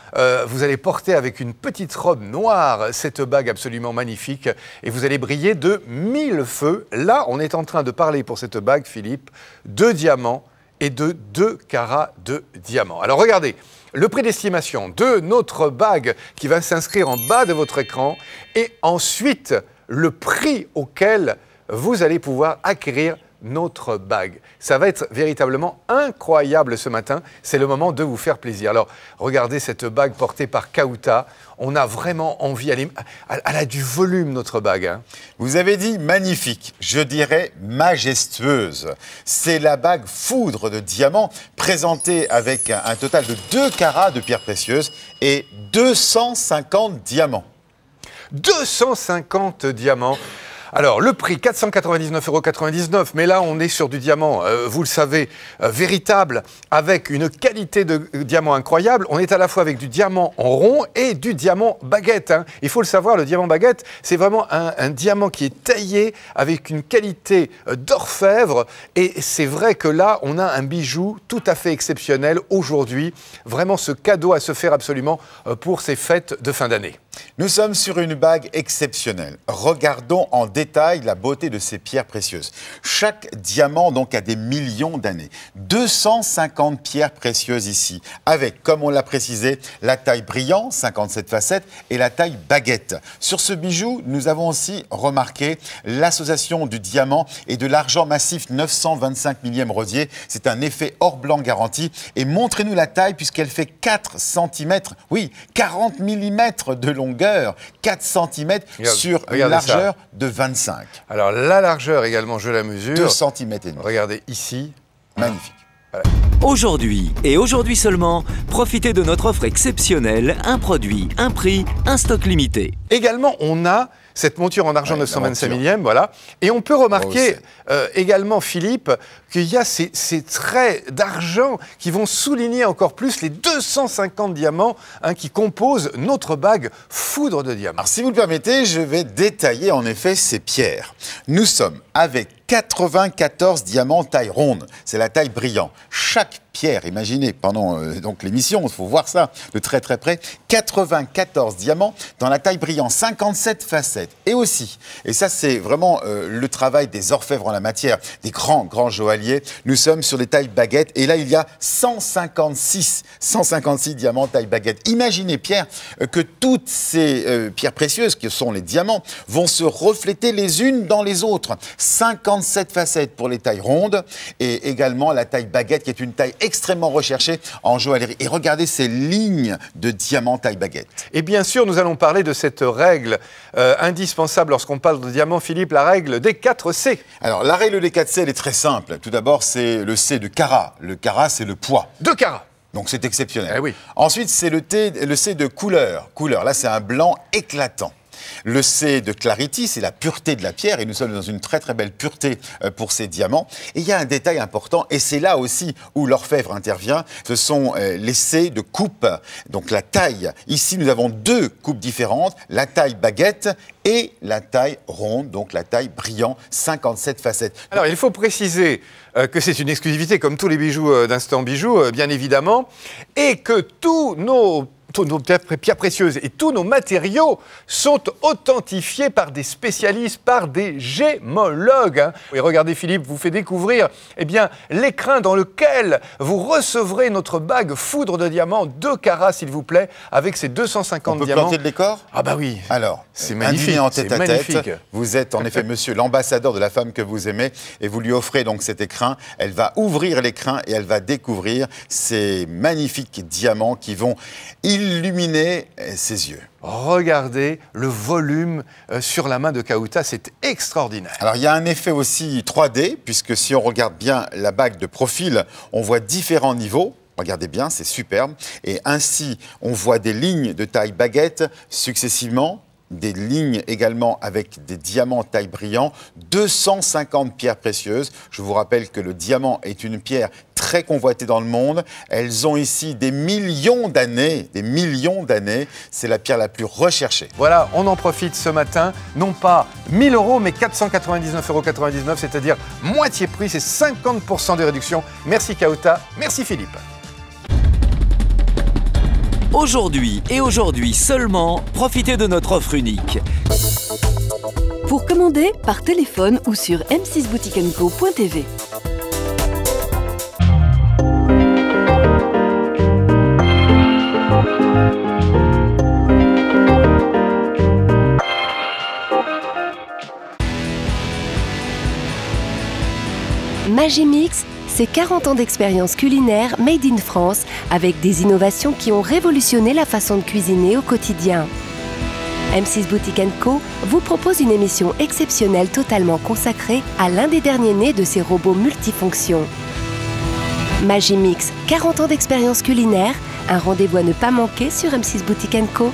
vous allez porter avec une petite robe noire cette bague absolument magnifique et vous allez briller de 1000 feux. Là, on est en train de parler pour cette bague, Philippe, de diamants et de 2 carats de diamants. Alors regardez, le prix d'estimation de notre bague qui va s'inscrire en bas de votre écran et ensuite le prix auquel vous allez pouvoir acquérir notre bague. Ça va être véritablement incroyable ce matin. C'est le moment de vous faire plaisir. Alors, regardez cette bague portée par Kauta. On a vraiment envie. Elle a du volume, notre bague. Vous avez dit magnifique. Je dirais majestueuse. C'est la bague foudre de diamants présentée avec un total de 2 carats de pierres précieuses et 250 diamants. 250 diamants. Alors, le prix, 499,99 €, mais là, on est sur du diamant, vous le savez, véritable, avec une qualité de diamant incroyable. On est à la fois avec du diamant en rond et du diamant baguette. Il faut le savoir, le diamant baguette, c'est vraiment un diamant qui est taillé avec une qualité d'orfèvre. Et c'est vrai que là, on a un bijou tout à fait exceptionnel aujourd'hui. Vraiment, ce cadeau à se faire absolument pour ces fêtes de fin d'année. Nous sommes sur une bague exceptionnelle. Regardons en détail la beauté de ces pierres précieuses. Chaque diamant donc a des millions d'années. 250 pierres précieuses ici, avec, comme on l'a précisé, la taille brillant, 57 facettes, et la taille baguette. Sur ce bijou, nous avons aussi remarqué l'association du diamant et de l'argent massif 925 millième rosier. C'est un effet or blanc garanti. Et montrez-nous la taille puisqu'elle fait 4 cm, oui, 40 mm de longueur, 4 cm sur une largeur de 25. Alors la largeur également, je la mesure. 2 cm et demi. Regardez ici. Magnifique. Voilà. Aujourd'hui, et aujourd'hui seulement, profitez de notre offre exceptionnelle, un produit, un prix, un stock limité. Également, on a cette monture en argent 925 millième, voilà. Et on peut remarquer également, Philippe, qu'il y a ces traits d'argent qui vont souligner encore plus les 250 diamants qui composent notre bague foudre de diamants. Alors, si vous le permettez, je vais détailler en effet ces pierres. Nous sommes avec 94 diamants taille ronde, c'est la taille brillant. Chaque pierre, imaginez, pendant donc l'émission, il faut voir ça de très très près, 94 diamants dans la taille brillant, 57 facettes. Et aussi, et ça c'est vraiment le travail des orfèvres en la matière, des grands joailliers, nous sommes sur les tailles baguettes et là il y a 156 diamants taille baguette. Imaginez, Pierre, que toutes ces pierres précieuses, qui sont les diamants, vont se refléter les unes dans les autres. 57 facettes pour les tailles rondes et également la taille baguette qui est une taille extrêmement recherchée en joaillerie. Et regardez ces lignes de diamants taille baguette. Et bien sûr, nous allons parler de cette règle indispensable lorsqu'on parle de diamants, Philippe, la règle des 4 C. Alors, la règle des 4 C, elle est très simple. Tout d'abord, c'est le C de carat. Le carat, c'est le poids. 2 carats. Donc, c'est exceptionnel. Eh oui. Ensuite, c'est le C de couleur. Couleur, là, c'est un blanc éclatant. Le C de clarity, c'est la pureté de la pierre et nous sommes dans une très très belle pureté pour ces diamants. Et il y a un détail important et c'est là aussi où l'orfèvre intervient, ce sont les C de coupe, donc la taille. Ici nous avons 2 coupes différentes, la taille baguette et la taille ronde, donc la taille brillant, 57 facettes. Alors il faut préciser que c'est une exclusivité comme tous les bijoux d'Instant Bijoux, bien évidemment, et que tous nos pierres précieuses et tous nos matériaux sont authentifiés par des spécialistes, par des gémologues. Et regardez, Philippe vous fait découvrir l'écrin dans lequel vous recevrez notre bague foudre de diamants, 2 carats s'il vous plaît, avec ces 250 diamants. On peut planter le décor ? Ah bah oui. Alors, c'est magnifique. En tête à tête, vous êtes en effet monsieur l'ambassadeur de la femme que vous aimez et vous lui offrez donc cet écrin. Elle va ouvrir l'écrin et elle va découvrir ces magnifiques diamants qui vont illuminer ses yeux. Regardez le volume sur la main de Kauta, c'est extraordinaire. Alors il y a un effet aussi 3D, puisque si on regarde bien la bague de profil, on voit différents niveaux. Regardez bien, c'est superbe. Et ainsi, on voit des lignes de taille baguette successivement, des lignes également avec des diamants taille brillant, 250 pierres précieuses. Je vous rappelle que le diamant est une pierre très convoitée dans le monde. Elles ont ici des millions d'années, C'est la pierre la plus recherchée. Voilà, on en profite ce matin, non pas 1 000 €, mais 499,99 €, c'est-à-dire moitié prix, c'est 50% de réduction. Merci Kauta, merci Philippe. Aujourd'hui et aujourd'hui seulement, profitez de notre offre unique. Pour commander par téléphone ou sur m6boutiqueandco.tv. Magimix, c'est 40 ans d'expérience culinaire made in France avec des innovations qui ont révolutionné la façon de cuisiner au quotidien. M6 Boutique & Co vous propose une émission exceptionnelle totalement consacrée à l'un des derniers nés de ces robots multifonctions. Magimix, 40 ans d'expérience culinaire, un rendez-vous à ne pas manquer sur M6 Boutique & Co.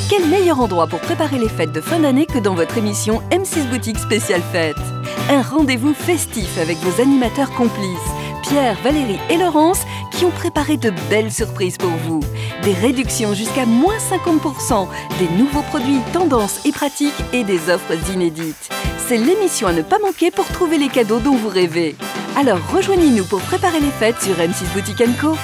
Quel meilleur endroit pour préparer les fêtes de fin d'année que dans votre émission M6 Boutique Spéciale Fête. Un rendez-vous festif avec vos animateurs complices, Pierre, Valérie et Laurence, qui ont préparé de belles surprises pour vous. Des réductions jusqu'à -50%, des nouveaux produits tendances et pratiques et des offres inédites. C'est l'émission à ne pas manquer pour trouver les cadeaux dont vous rêvez. Alors rejoignez-nous pour préparer les fêtes sur M6 Boutique & Co.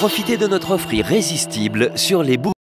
Profitez de notre offre irrésistible sur les boucles